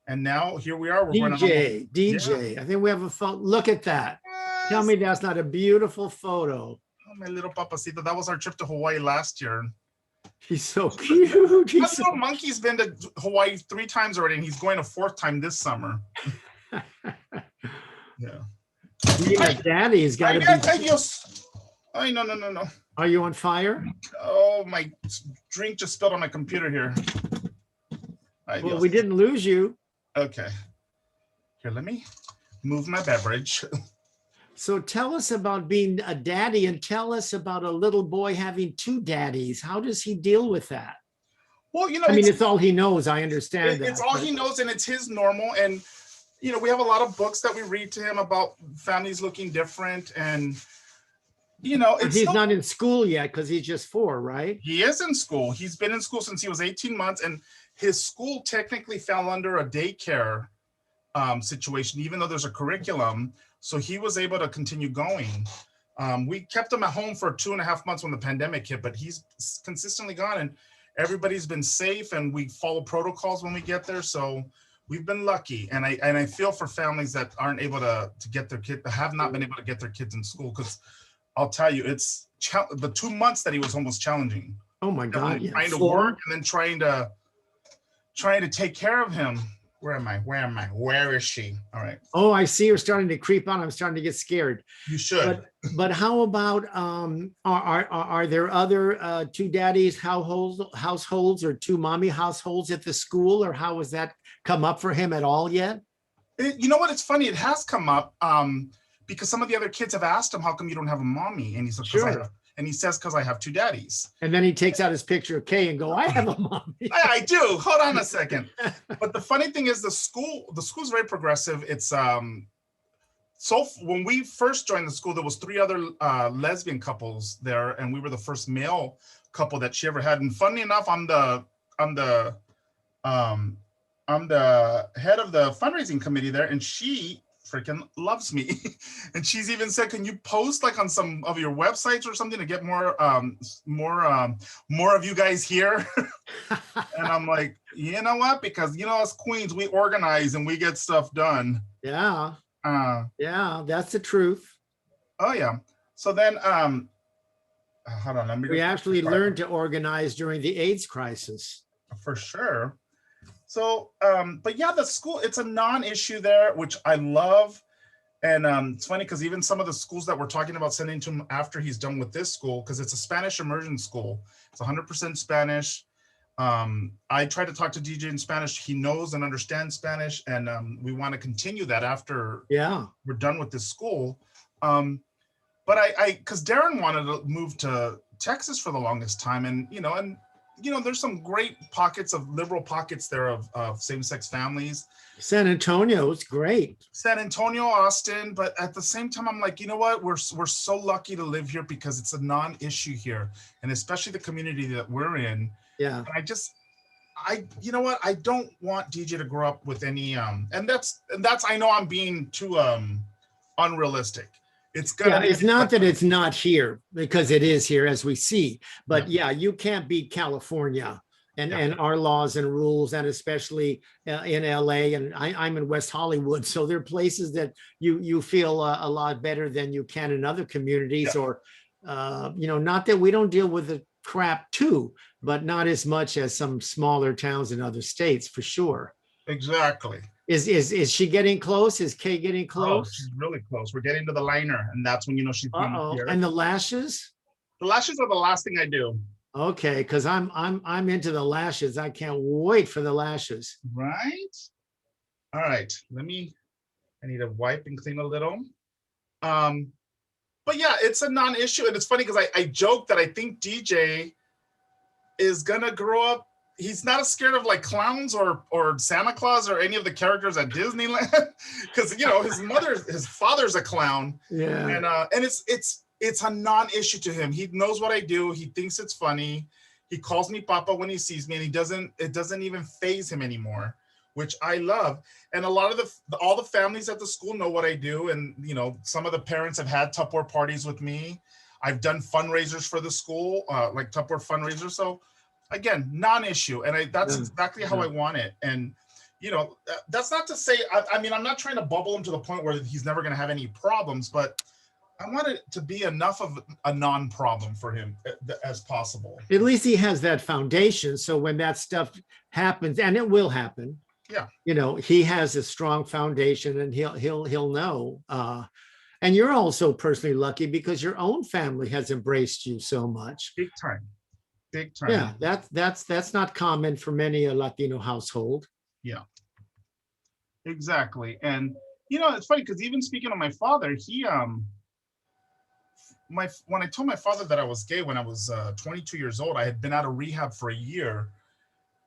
And now here we are. We're DJ. Yeah. I think we have a photo. Look at that. Yes. Tell me that's not a beautiful photo. Oh, my little papacito. That was our trip to Hawaii last year. He's so cute. That little monkey's been to Hawaii 3 times already, and he's going a 4th time this summer. Yeah. Yeah, Daddy's got to be. Ay, no. Are you on fire? Oh, my drink just spilled on my computer here. Well, we didn't lose you. Okay. Here, let me move my beverage. So tell us about being a daddy, and tell us about a little boy having 2 daddies. How does he deal with that? Well, you know, I mean, it's all he knows. I understand that. It's all he knows, and it's his normal. And, you know, we have a lot of books that we read to him about families looking different. And, you know, he's not in school yet because he's just 4, right? He is in school. He's been in school since he was 18 months. And his school technically fell under a daycare situation, even though there's a curriculum. So he was able to continue going. We kept him at home for 2.5 months when the pandemic hit, but he's consistently gone, and everybody's been safe, and we follow protocols when we get there. So we've been lucky. And I feel for families that aren't able to get their kid, have not been able to get their kids in school, because I'll tell you, it's the 2 months that he was almost challenging. Oh my God. Yeah. Trying to work and then trying to take care of him. Where am I? Where is she? All right. Oh, I see her starting to creep on. I'm starting to get scared. You should. But how about are there other 2 daddies households or 2 mommy households at the school, or how has that come up for him at all yet? You know what? It's funny. It has come up because some of the other kids have asked him, "How come you don't have a mommy?" And he's like, "Sure." And he says, "Because I have 2 daddies." And then he takes out his picture of Kay and go, "I have a mommy." I do. Hold on a second. But the funny thing is, the school's very progressive. It's so when we first joined the school, there was 3 other lesbian couples there, and we were the first male couple that she ever had. And funny enough, I'm the head of the fundraising committee there, and she freaking loves me. And she's even said, can you post like on some of your websites or something to get more of you guys here? And I'm like, you know what, because you know, us queens, we organize and we get stuff done. Yeah, yeah, that's the truth. Oh yeah. So then hold on, let me We actually learned to organize during the AIDS crisis. For sure. So, but yeah, the school, it's a non-issue there, which I love. And it's funny because even some of the schools that we're talking about sending to him after he's done with this school, because it's a Spanish immersion school, it's 100% Spanish. I try to talk to DJ in Spanish. He knows and understands Spanish, and we want to continue that after we're done with this school. But because Darren wanted to move to Texas for the longest time, and there's some great pockets of liberal pockets there of same-sex families. San Antonio is great. San Antonio, Austin, but at the same time, I'm like, you know what? We're so lucky to live here because it's a non-issue here, and especially the community that we're in. Yeah. And you know what? I don't want DJ to grow up with any and that's I know I'm being too unrealistic. It's not that it's not here, because it is here as we see, but you can't beat California and our laws and rules, and especially in LA, and I'm in West Hollywood, so there are places that you feel a lot better than you can in other communities, or not that we don't deal with the crap too, but not as much as some smaller towns in other states, for sure. Exactly. Is she getting close? Is Kay getting close? Oh, she's really close. We're getting to the liner, and that's when she's being here. And the lashes? The lashes are the last thing I do. Okay, because I'm into the lashes. I can't wait for the lashes. Right. All right. I need to wipe and clean a little. But yeah, it's a non-issue, and it's funny because I joke that I think DJ is gonna grow up. He's not as scared of like clowns or Santa Claus or any of the characters at Disneyland, because his father's a clown. Yeah. And it's a non-issue to him. He knows what I do. He thinks it's funny. He calls me Papa when he sees me, and it doesn't even faze him anymore, which I love. And a lot of all the families at the school know what I do. And, some of the parents have had Tupperware parties with me. I've done fundraisers for the school, like Tupperware fundraisers. So again, non-issue. And that's exactly how I want it. And, that's not to say, I'm not trying to bubble him to the point where he's never going to have any problems, but I want it to be enough of a non-problem for him as possible. At least he has that foundation. So when that stuff happens, and it will happen, he has a strong foundation, and he'll know. And you're also personally lucky because your own family has embraced you so much. Big time. Yeah, that's not common for many a Latino household. Yeah, exactly. And it's funny because even speaking of my father, he when I told my father that I was gay when I was 22 years old, I had been out of rehab for a year,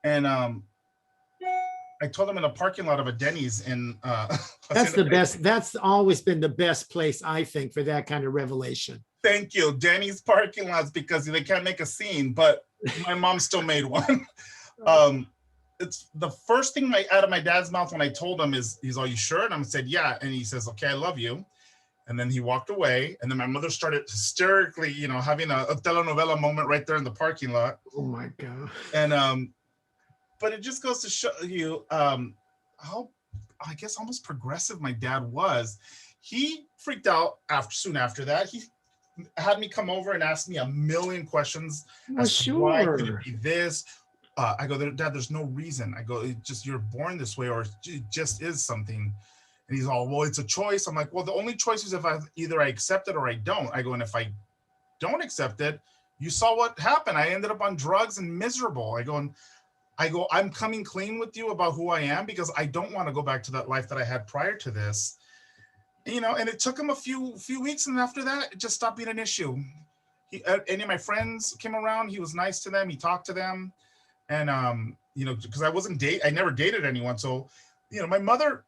and I told him in a parking lot of a Denny's in that's the best. That's always been the best place, I think, for that kind of revelation. Thank you. Denny's parking lots, because they can't make a scene, but my mom still made one. It's the first thing out of my dad's mouth when I told him he's all, you sure? And I said, yeah. And he says, okay, I love you. And then he walked away. And then my mother started hysterically, having a telenovela moment right there in the parking lot. Oh my God. And, but it just goes to show you how, I guess, almost progressive my dad was. He freaked out soon after that. He had me come over and ask me a million questions. Why could it be this? I go, Dad, there's no reason. I go, it just, you're born this way, or it just is something. And he's all, well, it's a choice. I'm like, well, the only choice is if either I accept it or I don't. I go, and if I don't accept it, you saw what happened. I ended up on drugs and miserable. I go, I'm coming clean with you about who I am, because I don't want to go back to that life that I had prior to this. And it took him a few weeks, and after that, it just stopped being an issue. Any of my friends came around, he was nice to them, he talked to them, and because I never dated anyone, so my mother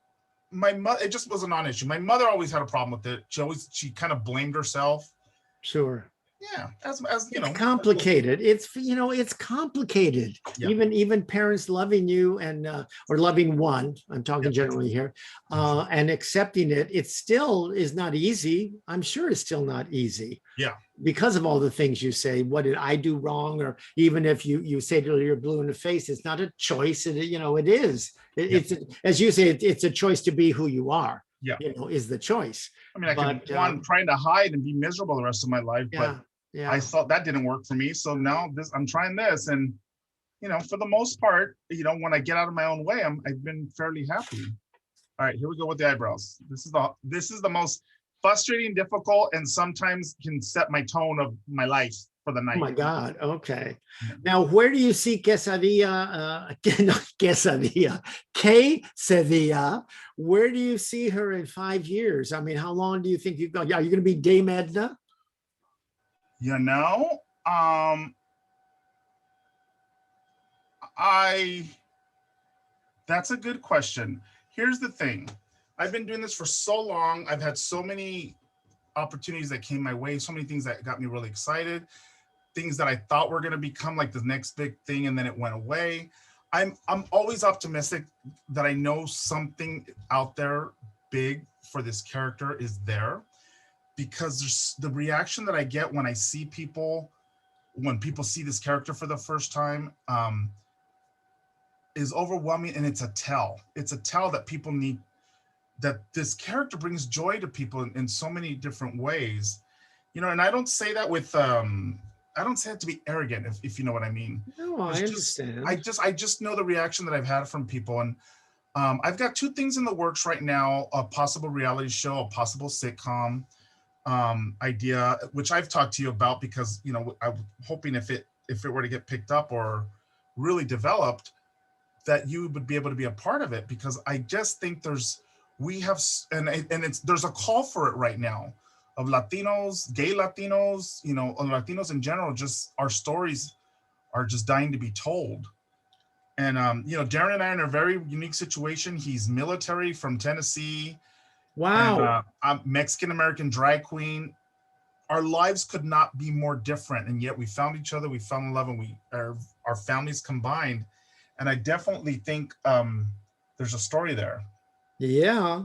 my mother, it just was a non-issue. My mother always had a problem with it. She kind of blamed herself. Sure. Yeah, as you It's know, complicated. It's complicated. Yeah. Even parents loving you and or loving one, I'm talking generally here, and accepting it, it still is not easy. I'm sure it's still not easy. Yeah. Because of all the things you say, what did I do wrong? Or even if you say to you're blue in the face, it's not a choice. It is. It's as you say, it's a choice to be who you are. Yeah. Is the choice. I mean, I could be trying to hide and be miserable the rest of my life, but I thought that didn't work for me. So now I'm trying this, and for the most part, when I get out of my own way, I've been fairly happy. All right, here we go with the eyebrows. This is the most frustrating, difficult, and sometimes can set my tone of my life for the night. Oh my God. Okay. Now, where do you see Kay Sedia? Kay Sedia. Where do you see her in 5 years? I mean, how long do you think you've got? Are you going to be Dame Edna? That's a good question. Here's the thing. I've been doing this for so long. I've had so many opportunities that came my way, so many things that got me really excited, things that I thought were going to become like the next big thing, and then it went away. I'm always optimistic that I know something out there big for this character is there, because there's the reaction that I get when I see people, when people see this character for the first time, is overwhelming, and it's a tell that people need, that this character brings joy to people in so many different ways, and I don't say that with I don't say it to be arrogant, if you know what I mean. No, I understand. I just know the reaction that I've had from people, and I've got 2 things in the works right now: a possible reality show, a possible sitcom idea, which I've talked to you about, because I'm hoping if it were to get picked up or really developed, that you would be able to be a part of it, because I just think there's a call for it right now, of Latinos, gay Latinos, Latinos in general. Just our stories are just dying to be told. And Darren and I are in a very unique situation. He's military from Tennessee. Wow. And, I'm Mexican-American drag queen. Our lives could not be more different, and yet we found each other, we fell in love, and our families combined. And I definitely think there's a story there. Yeah.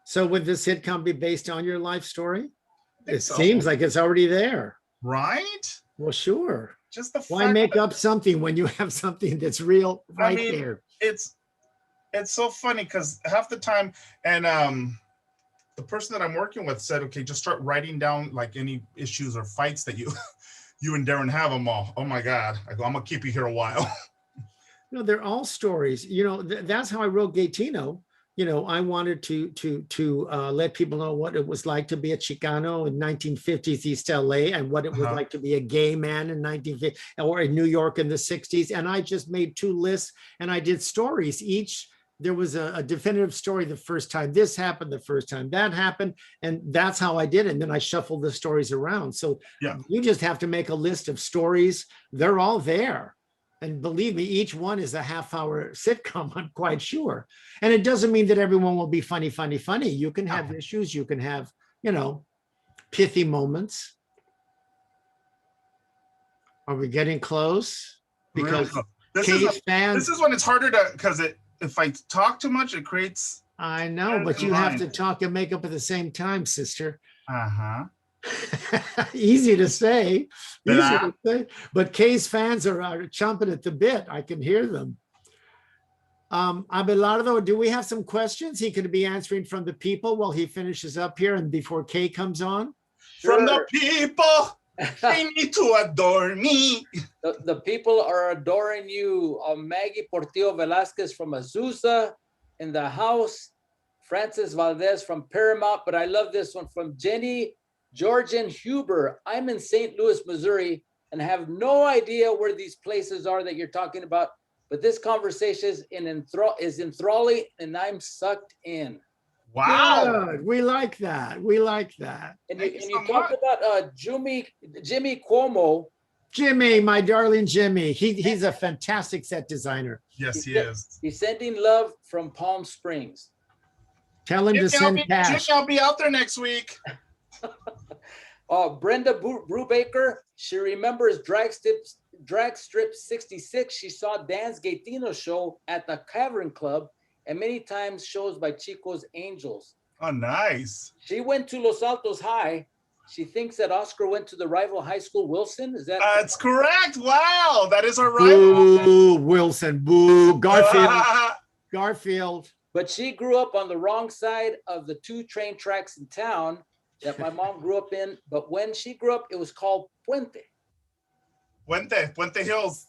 So would this sitcom be based on your life story? It seems like it's already there. Right? Well, sure. Just the Why make up something when you have something that's real right there? It's so funny, because half the time, and the person that I'm working with said, okay, just start writing down like any issues or fights that you and Darren have. them all. Oh my God. I go, I'm gonna keep you here a while. No, they're all stories. That's how I wrote Gaetino. I wanted to let people know what it was like to be a Chicano in 1950s East LA, and what it was like to be a gay man in 1950 or in New York in the 60s. And I just made 2 lists, and I did stories. There was a definitive story the first time this happened, the first time that happened, and that's how I did it. And then I shuffled the stories around. So you just have to make a list of stories. They're all there. And believe me, each one is a half-hour sitcom, I'm quite sure. And it doesn't mean that everyone will be funny. You can have issues. You can have, pithy moments. Are we getting close? Because this is when it's harder to, because if I talk too much, it creates. I know, but you have to talk and make up at the same time, sister. Easy to say, but Kay's fans are chomping at the bit. I can hear them. Abelardo, do we have some questions he could be answering from the people while he finishes up here and before Kay comes on? Sure. From the people, they need to adore me. The people are adoring you. Maggie Portillo Velasquez from Azusa in the house. Francis Valdez from Paramount, but I love this one from Jenny Georgian Huber. I'm in St. Louis, Missouri, and have no idea where these places are that you're talking about, but this conversation is enthralling, and I'm sucked in. Wow. Good. We like that. We like that. And you talked about Jimmy Cuomo Jimmy, my darling Jimmy. He's a fantastic set designer. Yes, he is. He's sending love from Palm Springs. Tell him to send cash. Jimmy, I'll be out there next week. Brenda Brubaker, she remembers Drag Strip 66. She saw Dan's Gaetino show at the Cavern Club and many times shows by Chico's Angels. Oh, nice. She went to Los Altos High. She thinks that Oscar went to the rival high school, Wilson. Is that? That's correct. Wow, that is our rival. Boo, Wilson. Boo, Garfield. Garfield. But she grew up on the wrong side of the 2 train tracks in town that my mom grew up in. But when she grew up, it was called Puente. Puente Hills.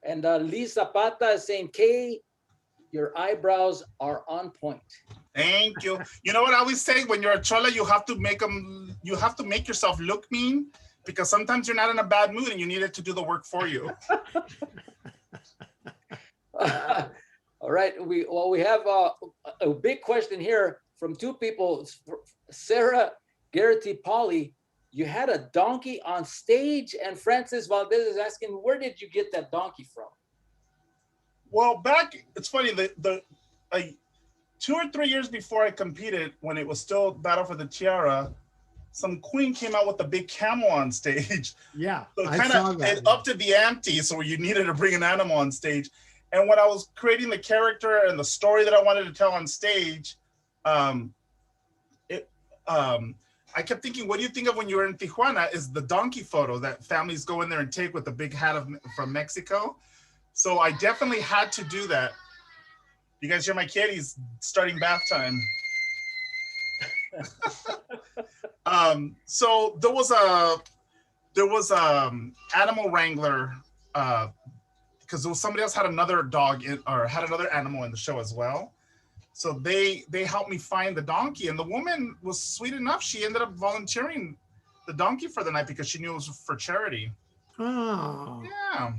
And Liz Zapata is saying, Kay, your eyebrows are on point. Thank you. You know what I always say? When you're a chola, you have to make yourself look mean, because sometimes you're not in a bad mood and you need it to do the work for you. All right, we have a big question here from 2 people. Sarah Garrity Polly, you had a donkey on stage, and Francis Valdez is asking, where did you get that donkey from? Well, it's funny, the 2 or 3 years before I competed, when it was still Battle for the Tiara, some queen came out with a big camel on stage. Yeah, so it upped to the ante, so you needed to bring an animal on stage. And when I was creating the character and the story that I wanted to tell on stage, I kept thinking, what do you think of when you were in Tijuana? Is the donkey photo that families go in there and take with the big hat from Mexico. So I definitely had to do that. You guys hear my kid? He's starting bath time. So there was animal wrangler, because somebody else had another dog had another animal in the show as well. So they helped me find the donkey, and the woman was sweet enough. She ended up volunteering the donkey for the night because she knew it was for charity. Oh. Yeah.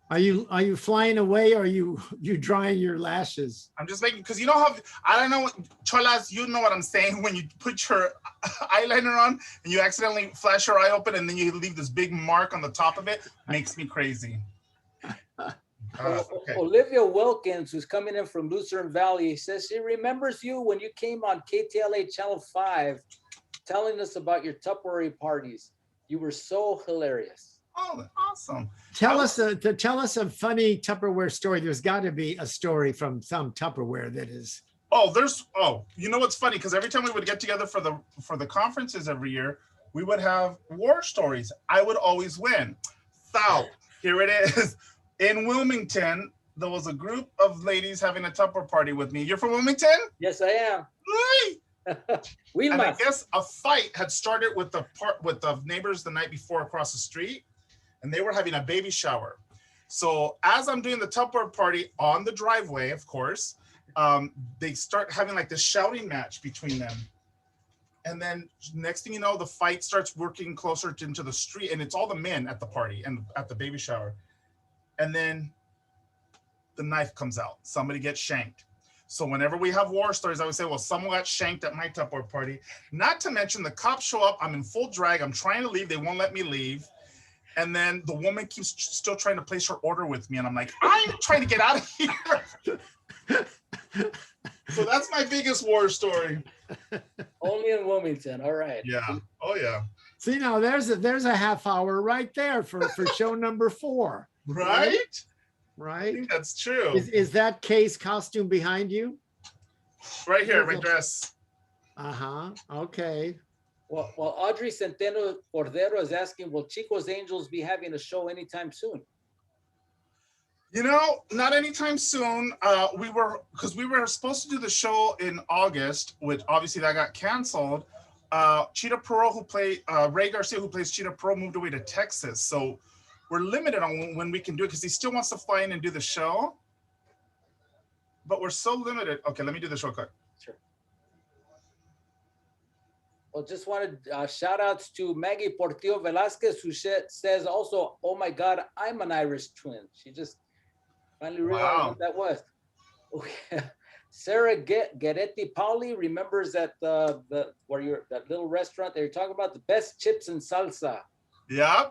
Are you flying away, or are you drying your lashes? I'm just making, because you know how, I don't know what, cholas, you know what I'm saying, when you put your eyeliner on and you accidentally flash your eye open and then you leave this big mark on the top of it, makes me crazy. Okay. Olivia Wilkins, who's coming in from Lucerne Valley, says she remembers you when you came on KTLA Channel 5 telling us about your Tupperware parties. You were so hilarious. Oh, awesome. Tell us a funny Tupperware story. There's got to be a story from some Tupperware that is. You know what's funny? Because every time we would get together for the conferences every year, we would have war stories. I would always win. So here it is. In Wilmington, there was a group of ladies having a Tupperware party with me. You're from Wilmington? Yes, I am. And I guess a fight had started with the neighbors the night before across the street, and they were having a baby shower. So as I'm doing the Tupperware party on the driveway, of course, they start having like this shouting match between them. And then next thing you know, the fight starts working closer into the street, and it's all the men at the party and at the baby shower. And then the knife comes out. Somebody gets shanked. So whenever we have war stories, I would say, well, someone got shanked at my Tupperware party. Not to mention the cops show up. I'm in full drag. I'm trying to leave. They won't let me leave. And then the woman keeps still trying to place her order with me. And I'm like, I'm trying to get out of here. So that's my biggest war story. Only in Wilmington. All right. Yeah. Oh, yeah. See, now there's a half hour right there for show number 4. Right? Right. I think that's true. Is that Kay's costume behind you? Right here, my dress. Uh-huh. Okay. Well, Audrey Centeno Cordero is asking, will Chico's Angels be having a show anytime soon? You know, not anytime soon. We were supposed to do the show in August, which obviously that got canceled. Cheetah Pearl, Ray Garcia, who plays Cheetah Pearl, moved away to Texas. So we're limited on when we can do it because he still wants to fly in and do the show. But we're so limited. Okay, let me do this real quick. Sure. Well, just wanted shout outs to Maggie Portillo Velasquez, who says also, oh my God, I'm an Irish twin. She just finally realized what that was. Okay. Sarah Gueretti Pauli remembers that that little restaurant that you're talking about, the best chips and salsa. Yeah.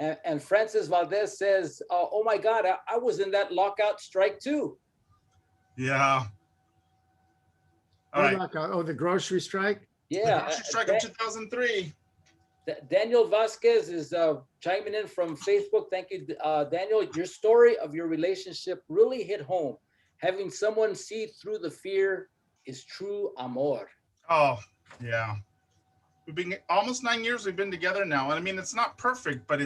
And Francis Valdez says, oh my God, I was in that lockout strike too. Yeah. All right. Oh, the grocery strike? Yeah. The grocery strike of 2003. Daniel Vasquez is chiming in from Facebook. Thank you, Daniel. Your story of your relationship really hit home. Having someone see through the fear is true amor. Oh, yeah. We've been almost 9 years we've been together now. And I mean, it's not perfect, but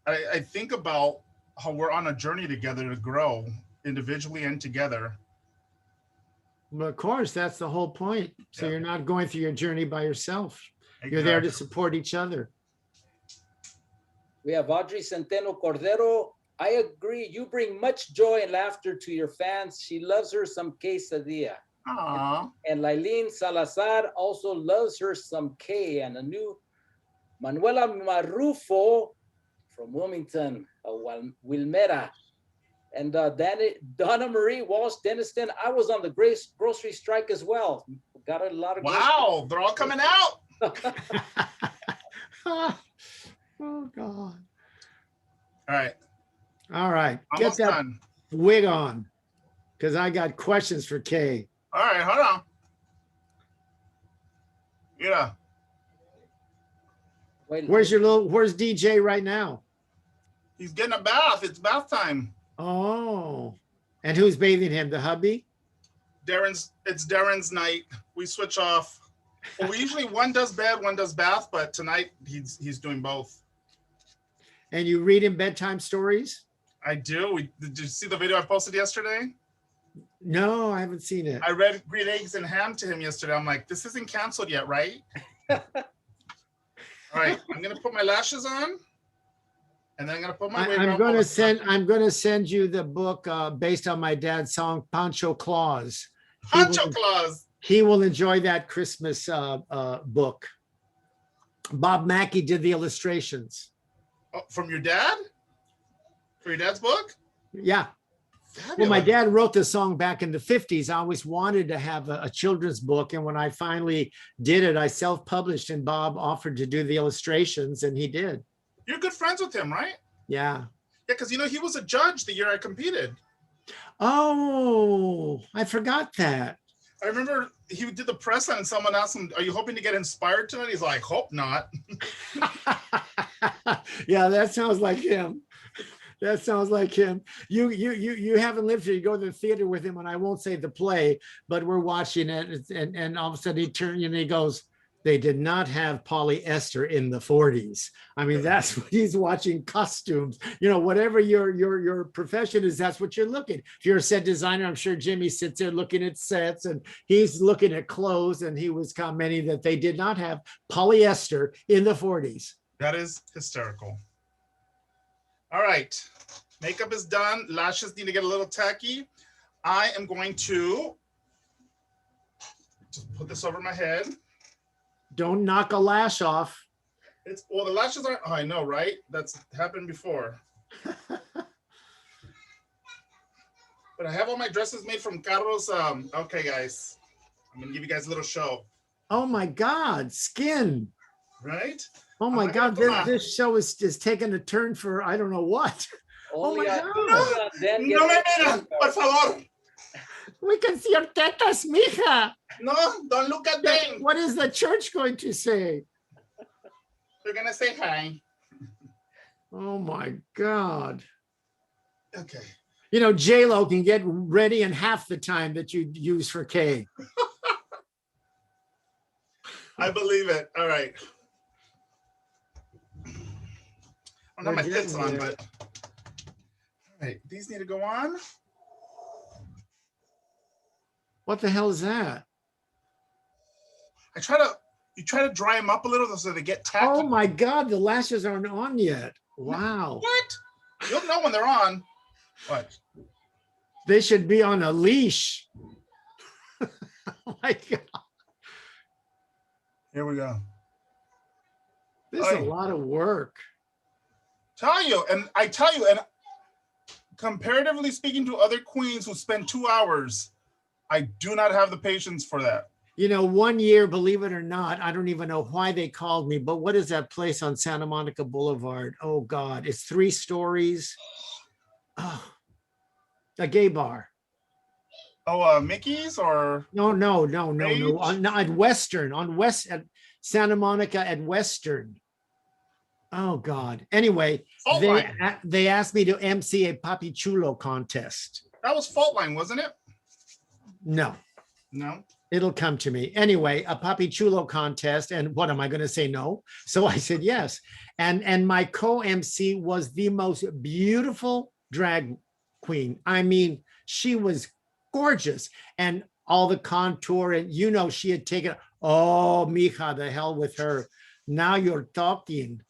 I think about how we're on a journey together to grow individually and together. Well, of course, that's the whole point. So Yeah. you're not going through your journey by yourself. Exactly. You're there to support each other. We have Audrey Centeno Cordero. I agree. You bring much joy and laughter to your fans. She loves her some Kay Sedia. Aww. And Lailene Salazar also loves her some Kay. And a new Manuela Marufo from Wilmington, Wilmera. And Donna Marie Walsh Denniston. I was on the grocery strike as well. Got a lot of Wow, they're all coming out. Oh God. All right. Get Almost that done. wig on, because I got questions for Kay. All right, hold on. Yeah. Where's DJ right now? He's getting a bath. It's bath time. Oh, and who's bathing him? The hubby? It's Darren's night. We switch off. Well, we usually one does bed, one does bath, but tonight he's doing both. And you read him bedtime stories? I do. Did you see the video I posted yesterday? No, I haven't seen it. I read Green Eggs and Ham to him yesterday. I'm like, this isn't canceled yet, right? All right, I'm gonna put my lashes on, and then I'm gonna put my wig on. I'm gonna send you the book based on my dad's song Pancho Claus. Pancho Claus. He will enjoy that Christmas book. Bob Mackey did the illustrations. Oh, from your dad? For your dad's book? Yeah. Fabulous. Well, my dad wrote the song back in the 50s. I always wanted to have a children's book. And when I finally did it, I self-published and Bob offered to do the illustrations and he did. You're good friends with him, right? Yeah. Yeah, because he was a judge the year I competed. Oh, I forgot that. I remember he did the press and someone asked him, are you hoping to get inspired tonight? He's like, hope not. Yeah, that sounds like him. That sounds like him. You haven't lived here. You go to the theater with him, and I won't say the play, but we're watching it, and all of a sudden he turns and he goes, they did not have polyester in the 40s. I mean, that's what he's watching, costumes. You know, whatever your profession is, that's what you're looking. If you're a set designer, I'm sure Jimmy sits there looking at sets and he's looking at clothes, and he was commenting that they did not have polyester in the 40s. That is hysterical. All right, makeup is done. Lashes need to get a little tacky. I am going to just put this over my head. Don't knock a lash off. Well, the lashes are, oh, I know, right? That's happened before. But I have all my dresses made from Carlos. Okay, guys, I'm gonna give you guys a little show. Oh my God, skin. Right? Oh my God, this show is taking a turn for I don't know what. Oh my God. No me mira, por favor. We can see your tetas, mija. No, don't look at them. What is the church going to say? They're gonna say hi. Oh my God. Okay. You know, J-Lo can get ready in half the time that you use for Kay. I believe it. All right. I don't have my fits on, but all right, these need to go on. What the hell is that? You try to dry them up a little so they get tacky. Oh my God, the lashes aren't on yet. Wow. What? You'll know when they're on. What? They should be on a leash. Oh my God. Here we go. This is a lot of work. And comparatively speaking to other queens who spend 2 hours, I do not have the patience for that. You know, one year, believe it or not, I don't even know why they called me, but what is that place on Santa Monica Boulevard? Oh God, it's 3 stories. Oh, a gay bar. Oh, Mickey's or No, no, no, no, no. Rage? At Western, at Santa Monica at Western. Oh God. Anyway, Fault Line. they asked me to MC a Papi Chulo contest. That was Fault Line, wasn't it? No, No. it'll come to me. Anyway, a Papi Chulo contest. And what am I going to say? No. So I said yes. And my co-MC was the most beautiful drag queen. I mean, she was gorgeous. And all the contour, and you know, she had taken, oh, mija, the hell with her. Now you're talking.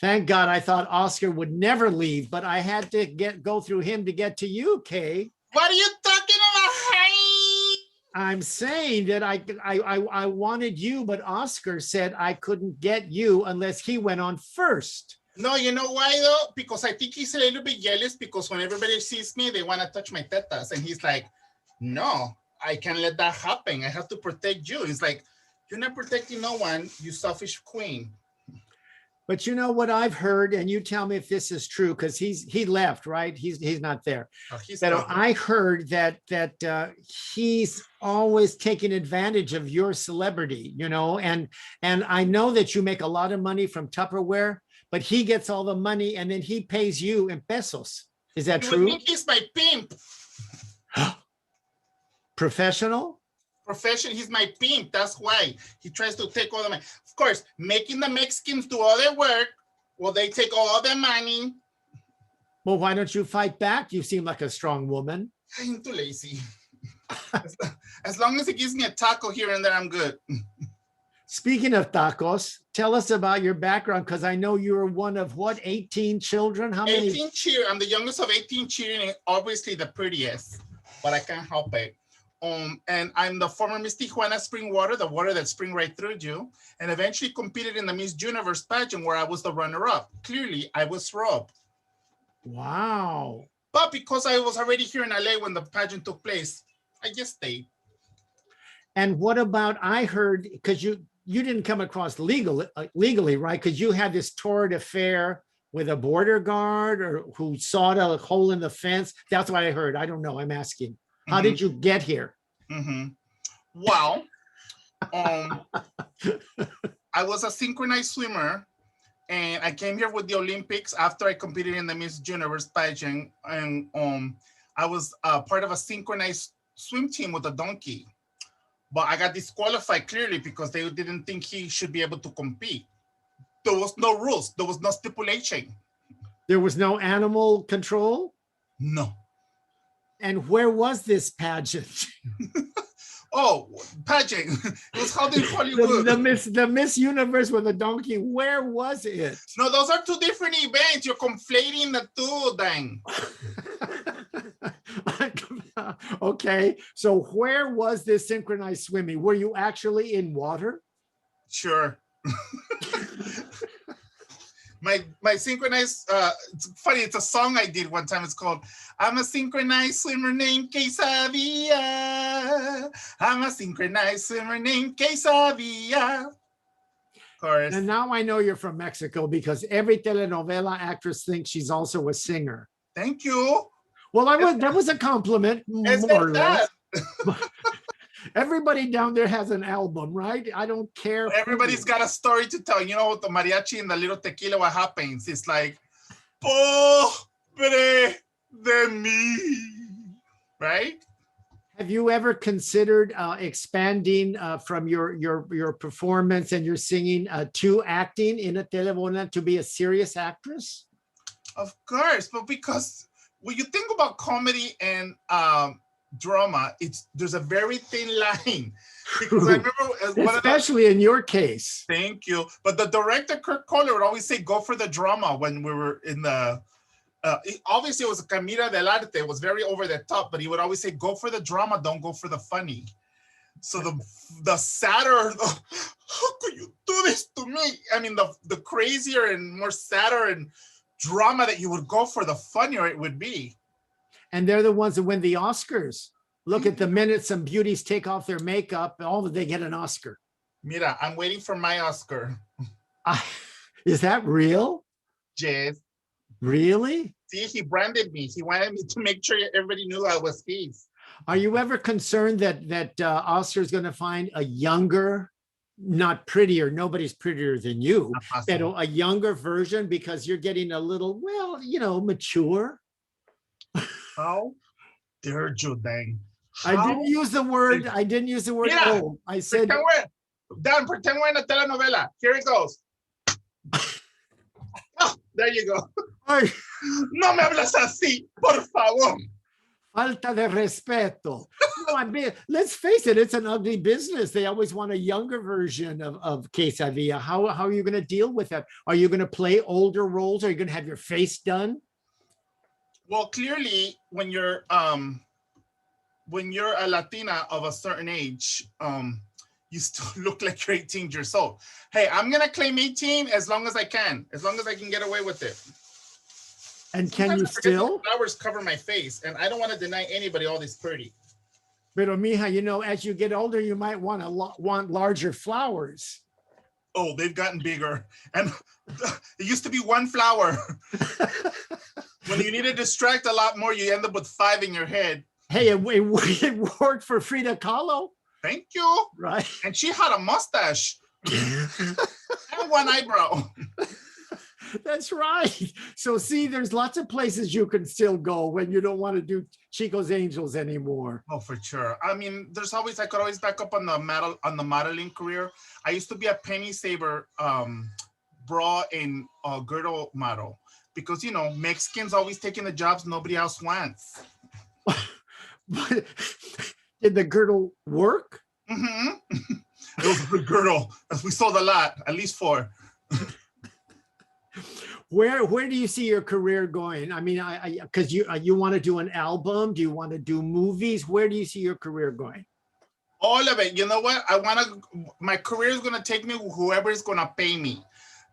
Thank God, I thought Oscar would never leave, but I had to go through him to get to you, Kay. What are you talking about, honey? I'm saying that I wanted you, but Oscar said I couldn't get you unless he went on first. No, you know why though? Because I think he's a little bit jealous because when everybody sees me, they want to touch my tetas. And he's like, no, I can't let that happen. I have to protect you. He's like, you're not protecting no one, you selfish queen. But you know what I've heard, and you tell me if this is true, because he left, right? He's not there. Oh, he's But not. I heard that he's always taking advantage of your celebrity, you know, and I know that you make a lot of money from Tupperware, but he gets all the money and then he pays you in pesos. Is that true? I think he's my pimp. Professional? Profession, he's my pimp. That's why he tries to take all the money. Of course, making the Mexicans do all their work, well, they take all their money. Well, why don't you fight back? You seem like a strong woman. I'm too lazy. As long as it gives me a taco here and there, I'm good. Speaking of tacos, tell us about your background, because I know you're one of what, 18 children? How many? 18 cheer. I'm the youngest of 18 children, and obviously the prettiest, but I can't help it. And I'm the former Miss Tijuana Spring Water, the water that spring right through you, and eventually competed in the Miss Universe pageant where I was the runner-up. Clearly, I was robbed. Wow. But because I was already here in LA when the pageant took place, I just stayed. And what about, I heard, because you didn't come across legally, right? Because you had this torrid affair with a border guard or who sawed a hole in the fence. That's what I heard. I don't know. I'm asking. How did you get here? Well, I was a synchronized swimmer, and I came here with the Olympics after I competed in the Miss Universe pageant, and I was part of a synchronized swim team with a donkey. But I got disqualified clearly because they didn't think he should be able to compete. There was no rules. There was no stipulation. There was no animal control? No. And where was this pageant? Oh, pageant. It was held in Hollywood. The Miss Universe with a donkey. Where was it? No, those are two different events. You're conflating the two, Dan. Okay, so where was this synchronized swimming? Were you actually in water? Sure. My synchronized, it's funny, it's a song I did one time. It's called, I'm a synchronized swimmer named Kay Sedia. I'm a synchronized swimmer named Kay Sedia. Of course. And now I know you're from Mexico because every telenovela actress thinks she's also a singer. Thank you. Well, that was a compliment, more or less. Everybody down there has an album, right? I don't care. Everybody's got a story to tell. You know, the mariachi and the little tequila, what happens? It's like, pobre de mí, right? Have you ever considered expanding from your performance and your singing to acting in a telenovela to be a serious actress? Of course, but because when you think about comedy and drama, there's a very thin line. Because I remember, especially in your case. Thank you. But the director Kurt Kohler would always say, "Go for the drama." When we were in the, obviously it was Camila del Arte. It was very over the top, but he would always say, "Go for the drama, don't go for the funny." So the sadder, how could you do this to me? I mean, the crazier and more sadder and drama that you would go for, the funnier it would be. And they're the ones that win the Oscars. Look at the minute some beauties take off their makeup, all they get an Oscar. Mira, I'm waiting for my Oscar. Is that real? Yes. Really? See, he branded me. He wanted me to make sure everybody knew I was his. Are you ever concerned that Oscar is going to find a younger, not prettier, nobody's prettier than you, but a younger version because you're getting a little, well, you know, mature? How dare you, Dan? I didn't use the word. Mira, old. I said. Pretend we're in a telenovela. Here it goes. Oh, there you go. Ay, No me hablas así, por favor. falta de respeto. No, I mean, let's face it, it's an ugly business. They always want a younger version of Kay Sedia. How are you going to deal with that? Are you going to play older roles? Are you going to have your face done? Well, clearly, when you're a Latina of a certain age, you still look like you're 18 years old. Hey, I'm gonna claim 18 as long as I can get away with it. And can you still? Flowers cover my face, and I don't want to deny anybody all this pretty. Pero mija, you know, as you get older, you might want larger flowers. Oh, they've gotten bigger, and it used to be one flower. When you need to distract a lot more, you end up with 5 in your head. Hey, it worked for Frida Kahlo. Thank you. Right. And she had a mustache and one eyebrow. That's right. So see, there's lots of places you can still go when you don't want to do Chico's Angels anymore. Oh, for sure. I mean, I could always back up on the modeling career. I used to be a penny saver bra and girdle model because, you know, Mexicans always taking the jobs nobody else wants. But did the girdle work? Mm-hmm. It was a good girdle. We sold a lot, at least 4. Where do you see your career going? I mean, because you want to do an album? Do you want to do movies? Where do you see your career going? All of it. You know what? My career is going to take me whoever is going to pay me.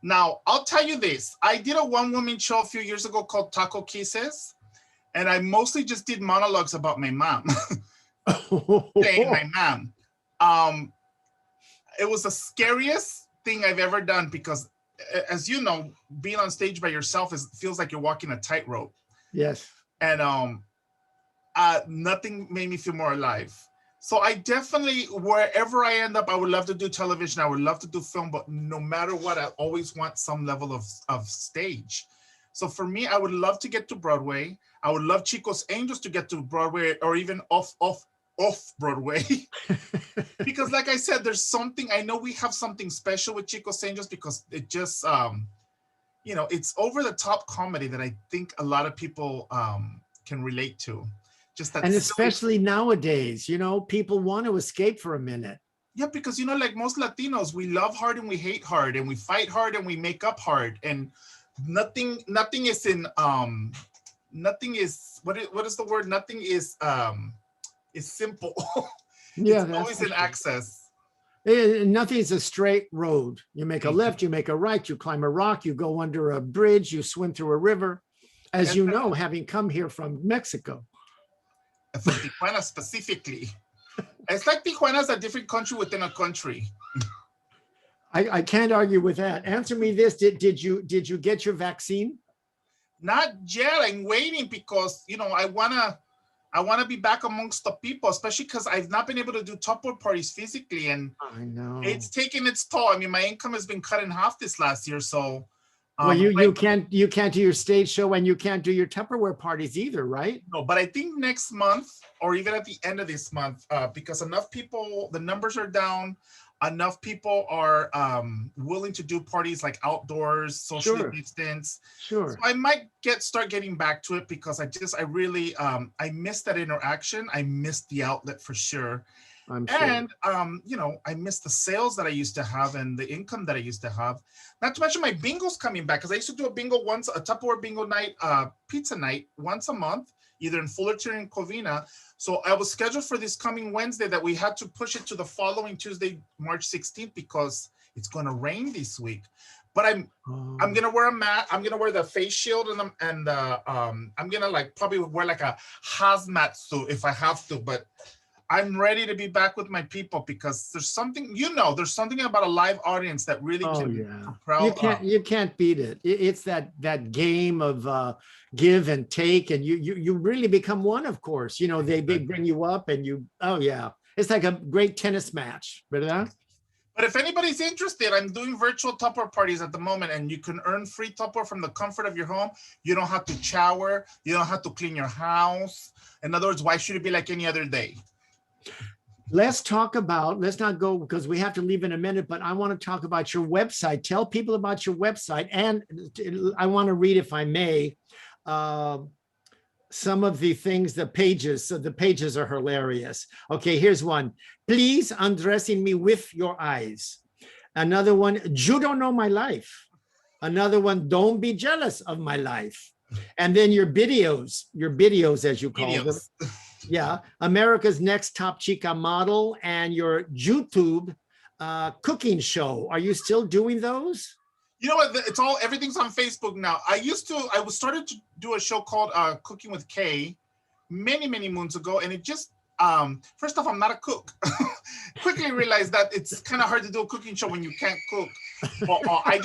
Now, I'll tell you this. I did a one-woman show a few years ago called Taco Kisses, and I mostly just did monologues about my mom. Saying my mom. It was the scariest thing I've ever done because, as you know, being on stage by yourself feels like you're walking a tightrope. Yes. And nothing made me feel more alive. So I definitely, wherever I end up, I would love to do television. I would love to do film, but no matter what, I always want some level of stage. So for me, I would love to get to Broadway. I would love Chico's Angels to get to Broadway or even off Broadway. Because like I said, there's something, I know we have something special with Chico's Angels because it just, you know, it's over the top comedy that I think a lot of people can relate to. Just that, and especially nowadays, you know, people want to escape for a minute. Yeah, because, you know, like most Latinos, we love hard and we hate hard and we fight hard and we make up hard, and nothing is in nothing is what is the word? Nothing is simple. Yeah, it's always an access. Nothing's a straight road. You make a left, you make a right, you climb a rock, you go under a bridge, you swim through a river, as you know, having come here from Mexico. From Tijuana specifically. It's like Tijuana is a different country within a country. I can't argue with that. Answer me this: Did you get your vaccine? Not yet. I'm waiting because, you know, I wanna be back amongst the people, especially because I've not been able to do Tupperware parties physically, and I know it's taken its toll. I mean, my income has been cut in half this last year, so. Well, you can't do your stage show and you can't do your Tupperware parties either, right? No, but I think next month or even at the end of this month, because enough people, the numbers are down, enough people are willing to do parties like outdoors, socially distanced. Sure. So I might start getting back to it because I really I miss that interaction. I miss the outlet for sure. I'm sure. And you know, I miss the sales that I used to have and the income that I used to have. Not to mention my bingo's coming back, because I used to do a Tupperware bingo night, pizza night once a month, either in Fullerton and Covina. So I was scheduled for this coming Wednesday that we had to push it to the following Tuesday, March 16th, because it's going to rain this week. But I'm gonna wear a mask. I'm gonna wear the face shield and I'm gonna like probably wear like a hazmat suit if I have to. But I'm ready to be back with my people because there's something, there's something about a live audience that really can propel. You can't beat it. It's that game of give and take, and you really become one, of course. They bring you up and it's like a great tennis match, ¿verdad? But if anybody's interested, I'm doing virtual Tupperware parties at the moment, and you can earn free Tupperware from the comfort of your home. You don't have to shower. You don't have to clean your house. In other words, why should it be like any other day? Let's not go because we have to leave in a minute, but I want to talk about your website. Tell people about your website. And I want to read, if I may, some of the things, the pages. So the pages are hilarious. Okay, here's one. Please undressing me with your eyes. Another one, you don't know my life. Another one, don't be jealous of my life. And then your videos as you call them. Yeah, America's Next Top Chica Model and your YouTube cooking show. Are you still doing those? You know what? Everything's on Facebook now. I started to do a show called Cooking with Kay many, many moons ago. And it just, first off, I'm not a cook. Quickly realized that it's kind of hard to do a cooking show when you can't cook. Well, I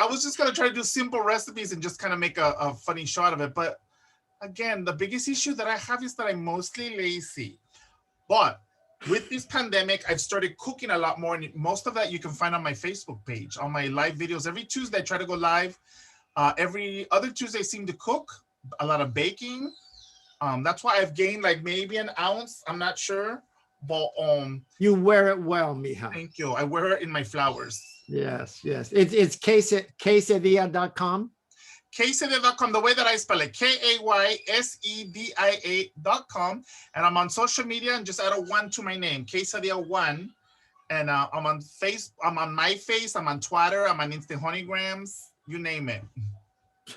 was just going to try to do simple recipes and just kind of make a funny show out of it. But again, the biggest issue that I have is that I'm mostly lazy. But with this pandemic, I've started cooking a lot more. And most of that you can find on my Facebook page, on my live videos. Every Tuesday, I try to go live. Every other Tuesday, I seem to cook, a lot of baking. That's why I've gained like maybe an ounce. I'm not sure. But you wear it well, mija. Thank you. I wear it in my flowers. Yes. It's kaysedia.com. Kaysedia.com, the way that I spell it, KAYSEDIA.com. And I'm on social media and just add a 1 to my name, Kaysedia1. And I'm on my face, I'm on Twitter, I'm on Instagrams, you name it.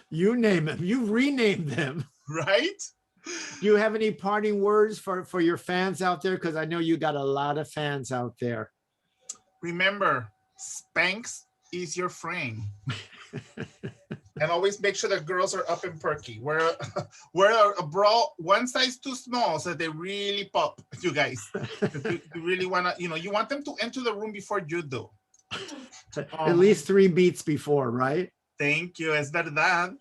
You name it. You renamed them. Right? Do you have any parting words for your fans out there? Because I know you got a lot of fans out there. Remember, Spanx is your friend. And always make sure that girls are up and perky. Wear a bra one size too small so they really pop, you guys. You really want to, you want them to enter the room before you do. At least 3 beats before, right? Thank you. Es verdad.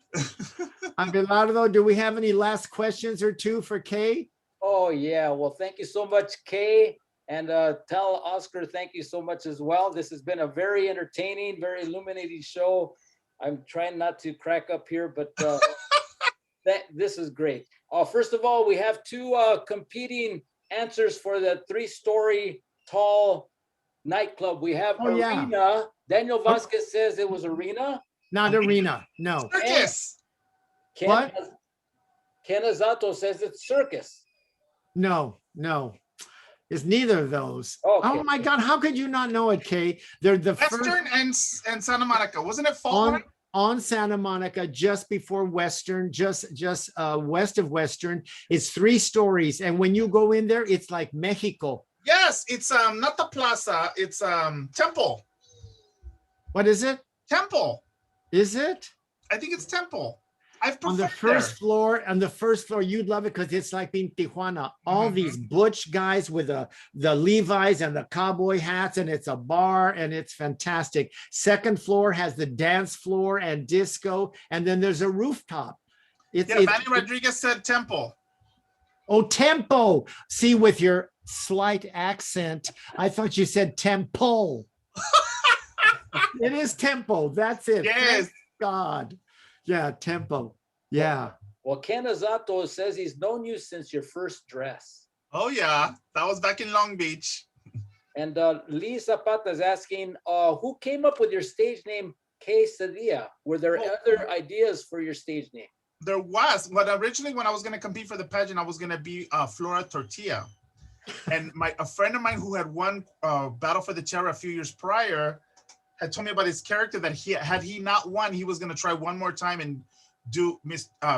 Abelardo, do we have any last questions or two for Kay? Oh, yeah. Well, thank you so much, Kay. And tell Oscar, thank you so much as well. This has been a very entertaining, very illuminating show. I'm trying not to crack up here, but this is great. First of all, we have 2 competing answers for the 3-story tall nightclub. We have Arena. Yeah. Daniel Vasquez says it was Arena. Not Arena, no. Circus. What? Ken Azato says it's Circus. No. It's neither of those. Okay. Oh my God, how could you not know it, Kay? They're the Western and Santa Monica. Wasn't it fall? On Santa Monica, just before Western, just west of Western. It's 3 stories. And when you go in there, it's like Mexico. Yes, it's not the plaza, it's Temple. What is it? Temple. Is it? I think it's Temple. On the first floor, you'd love it because it's like being Tijuana. All these butch guys with the Levi's and the cowboy hats, and it's a bar, and it's fantastic. Second floor has the dance floor and disco, and then there's a rooftop. Manny Rodriguez said Temple. Oh, Tempo. See, with your slight accent, I thought you said Temple. It is Tempo. That's it. Yes. Thank God. Yeah, Tempo. Yeah. Well, Ken Azato says he's known you since your first dress. Oh, yeah. That was back in Long Beach. And Lee Zapata is asking, who came up with your stage name, Kay Sedia? Were there other ideas for your stage name? There was. But originally, when I was going to compete for the pageant, I was going to be Flora Tortilla. And a friend of mine who had won Battle for the Tiara a few years prior had told me about his character that had he not won, he was going to try one more time and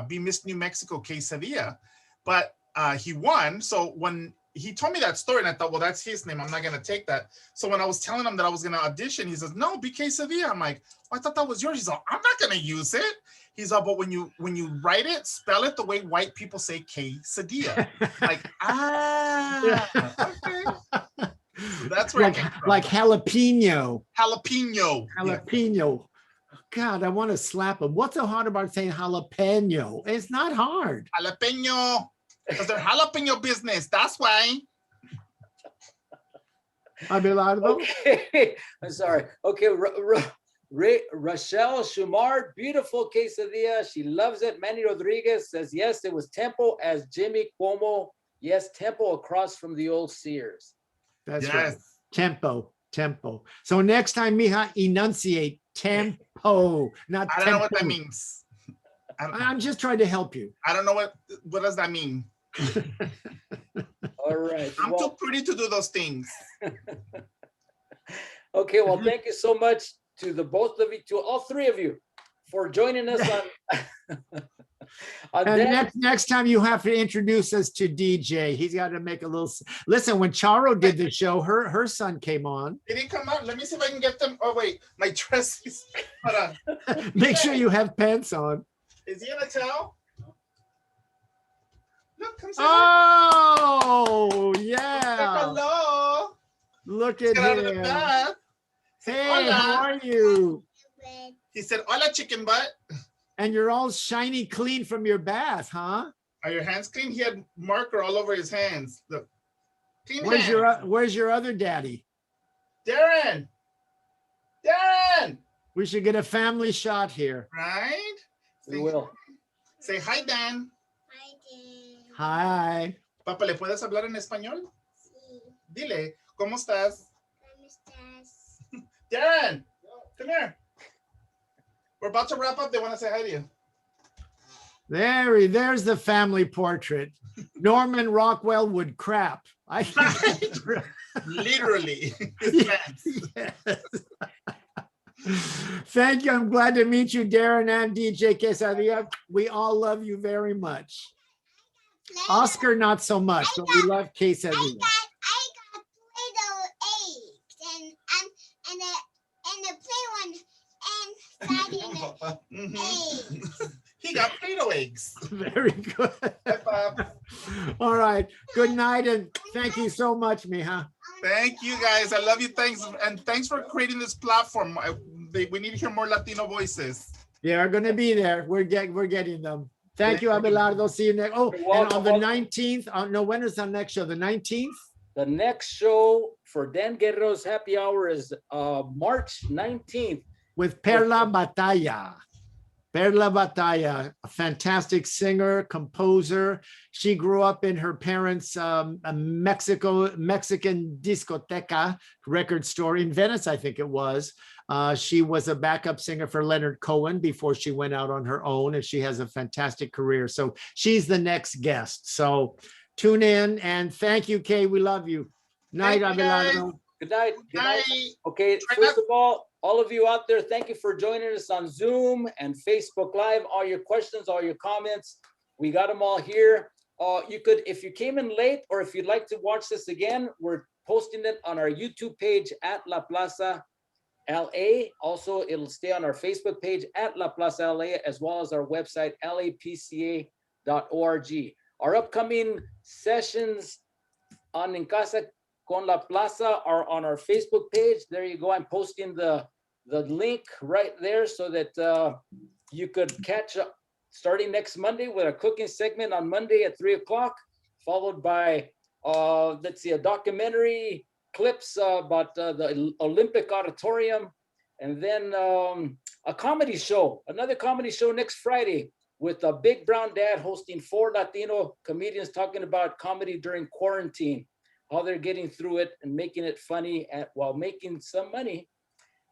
be Miss New Mexico Kay Sedia. But he won. So when he told me that story, and I thought, well, that's his name. I'm not gonna take that. So when I was telling him that I was gonna audition, he says, no, be Kay Sedia. I'm like, oh, I thought that was yours. He's like, I'm not gonna use it. He's like, but when you write it, spell it the way white people say Kay Sedia. Like, okay. So that's where like jalapeno. Jalapeno. Jalapeno. God, I want to slap him. What's so hard about saying jalapeno? It's not hard. Jalapeno. Because they're jalapeno business. That's why. Abelardo? Okay, I'm sorry. Okay, Rochelle Shumard, beautiful quesadilla. She loves it. Manny Rodriguez says, yes, it was Tempo as Jimmy Cuomo. Yes, Tempo across from the old Sears. That's right. Tempo. So next time, mija, enunciate tempo, not I don't know what that means. I'm just trying to help you. I don't know what does that mean. All right. I'm too pretty to do those things. Okay, well, thank you so much to the both of you, to all three of you, for joining us on and next time you have to introduce us to DJ. He's got to make a little. Listen, when Charo did the show, her son came on. Did he come out? Let me see if I can get them. Oh wait, my dress is. Hold on. Make sure you have pants on. Is he in a towel? Look, come see. Oh yeah. Hello. Look at Get out of the him. bath. Hey, Hola. how are you? He said, "Hola, chicken butt." And you're all shiny clean from your bath, huh? Are your hands clean? He had marker all over his hands. Look. Clean Where's your other daddy? Darren. Darren. We should get a family shot here. Right? We will. Say hi, Dan. Hi, Dan. Hi. Papa, ¿le puedes hablar en español? Sí. Dile, ¿cómo estás? ¿Cómo estás? Darren, come here. We're about to wrap up. They want to say hi to you. There's the family portrait. Norman Rockwell would crap. I think Literally. yes. Thank you. I'm glad to meet you, Darren and DJ Kay Sedia. We all love you very much. Oscar, not so much, but we love Kay Sedia. I got little eggs and a play one and eggs. He got Play-Doh eggs. Very good. Hi, Bob. All right. Good night, and thank you so much, mija. Thank you, guys. I love you. Thanks. And thanks for creating this platform. We need to hear more Latino voices. They are going to be there. We're getting them. Thank you, Abelardo. See you next. Oh, and on the 19th. No, when is the next show? The 19th? The next show for Dan Guerrero's Happy Hour is March 19th. With Perla Batalla. Perla Batalla, a fantastic singer, composer. She grew up in her parents' Mexican discoteca record store in Venice, I think it was. She was a backup singer for Leonard Cohen before she went out on her own, and she has a fantastic career. So she's the next guest. So tune in, and thank you, Kay. We love you. Night, Abelardo. Good night. Good night. Okay, first of all of you out there, thank you for joining us on Zoom and Facebook Live. All your questions, all your comments, we got them all here. You could, if you came in late, or if you'd like to watch this again, we're posting it on our YouTube page at La Plaza LA. Also, it'll stay on our Facebook page at La Plaza LA, as well as our website, lapca.org. Our upcoming sessions on En Casa con La Plaza are on our Facebook page. There you go. I'm posting the link right there so that you could catch up starting next Monday with a cooking segment on Monday at 3 o'clock, followed by, let's see, a documentary, clips about the Olympic Auditorium, and then a comedy show, another comedy show next Friday with a Big Brown Dad hosting 4 Latino comedians talking about comedy during quarantine, how they're getting through it and making it funny while making some money.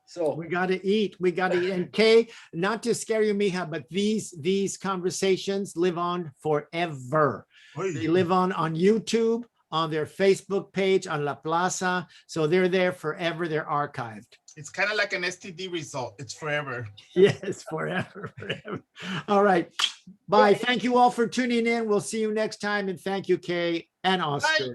So we got to eat. We got to eat. And Kay, not to scare you, mija, but these conversations live on forever. They live on YouTube, on their Facebook page, on La Plaza. So they're there forever. They're archived. It's kind of like an STD result. It's forever. Yes, forever. All right. Bye. Thank you all for tuning in. We'll see you next time. And thank you, Kay and Oscar. Bye.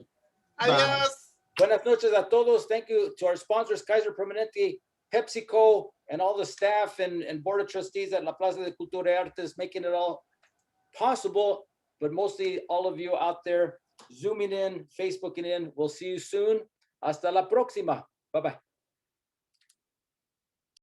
Adios. Buenas noches a todos. Thank you to our sponsors, Kaiser Permanente, PepsiCo, and all the staff and board of trustees at La Plaza de Cultura y Artes, making it all possible, but mostly all of you out there zooming in, Facebooking in. We'll see you soon. Hasta la próxima. Bye-bye.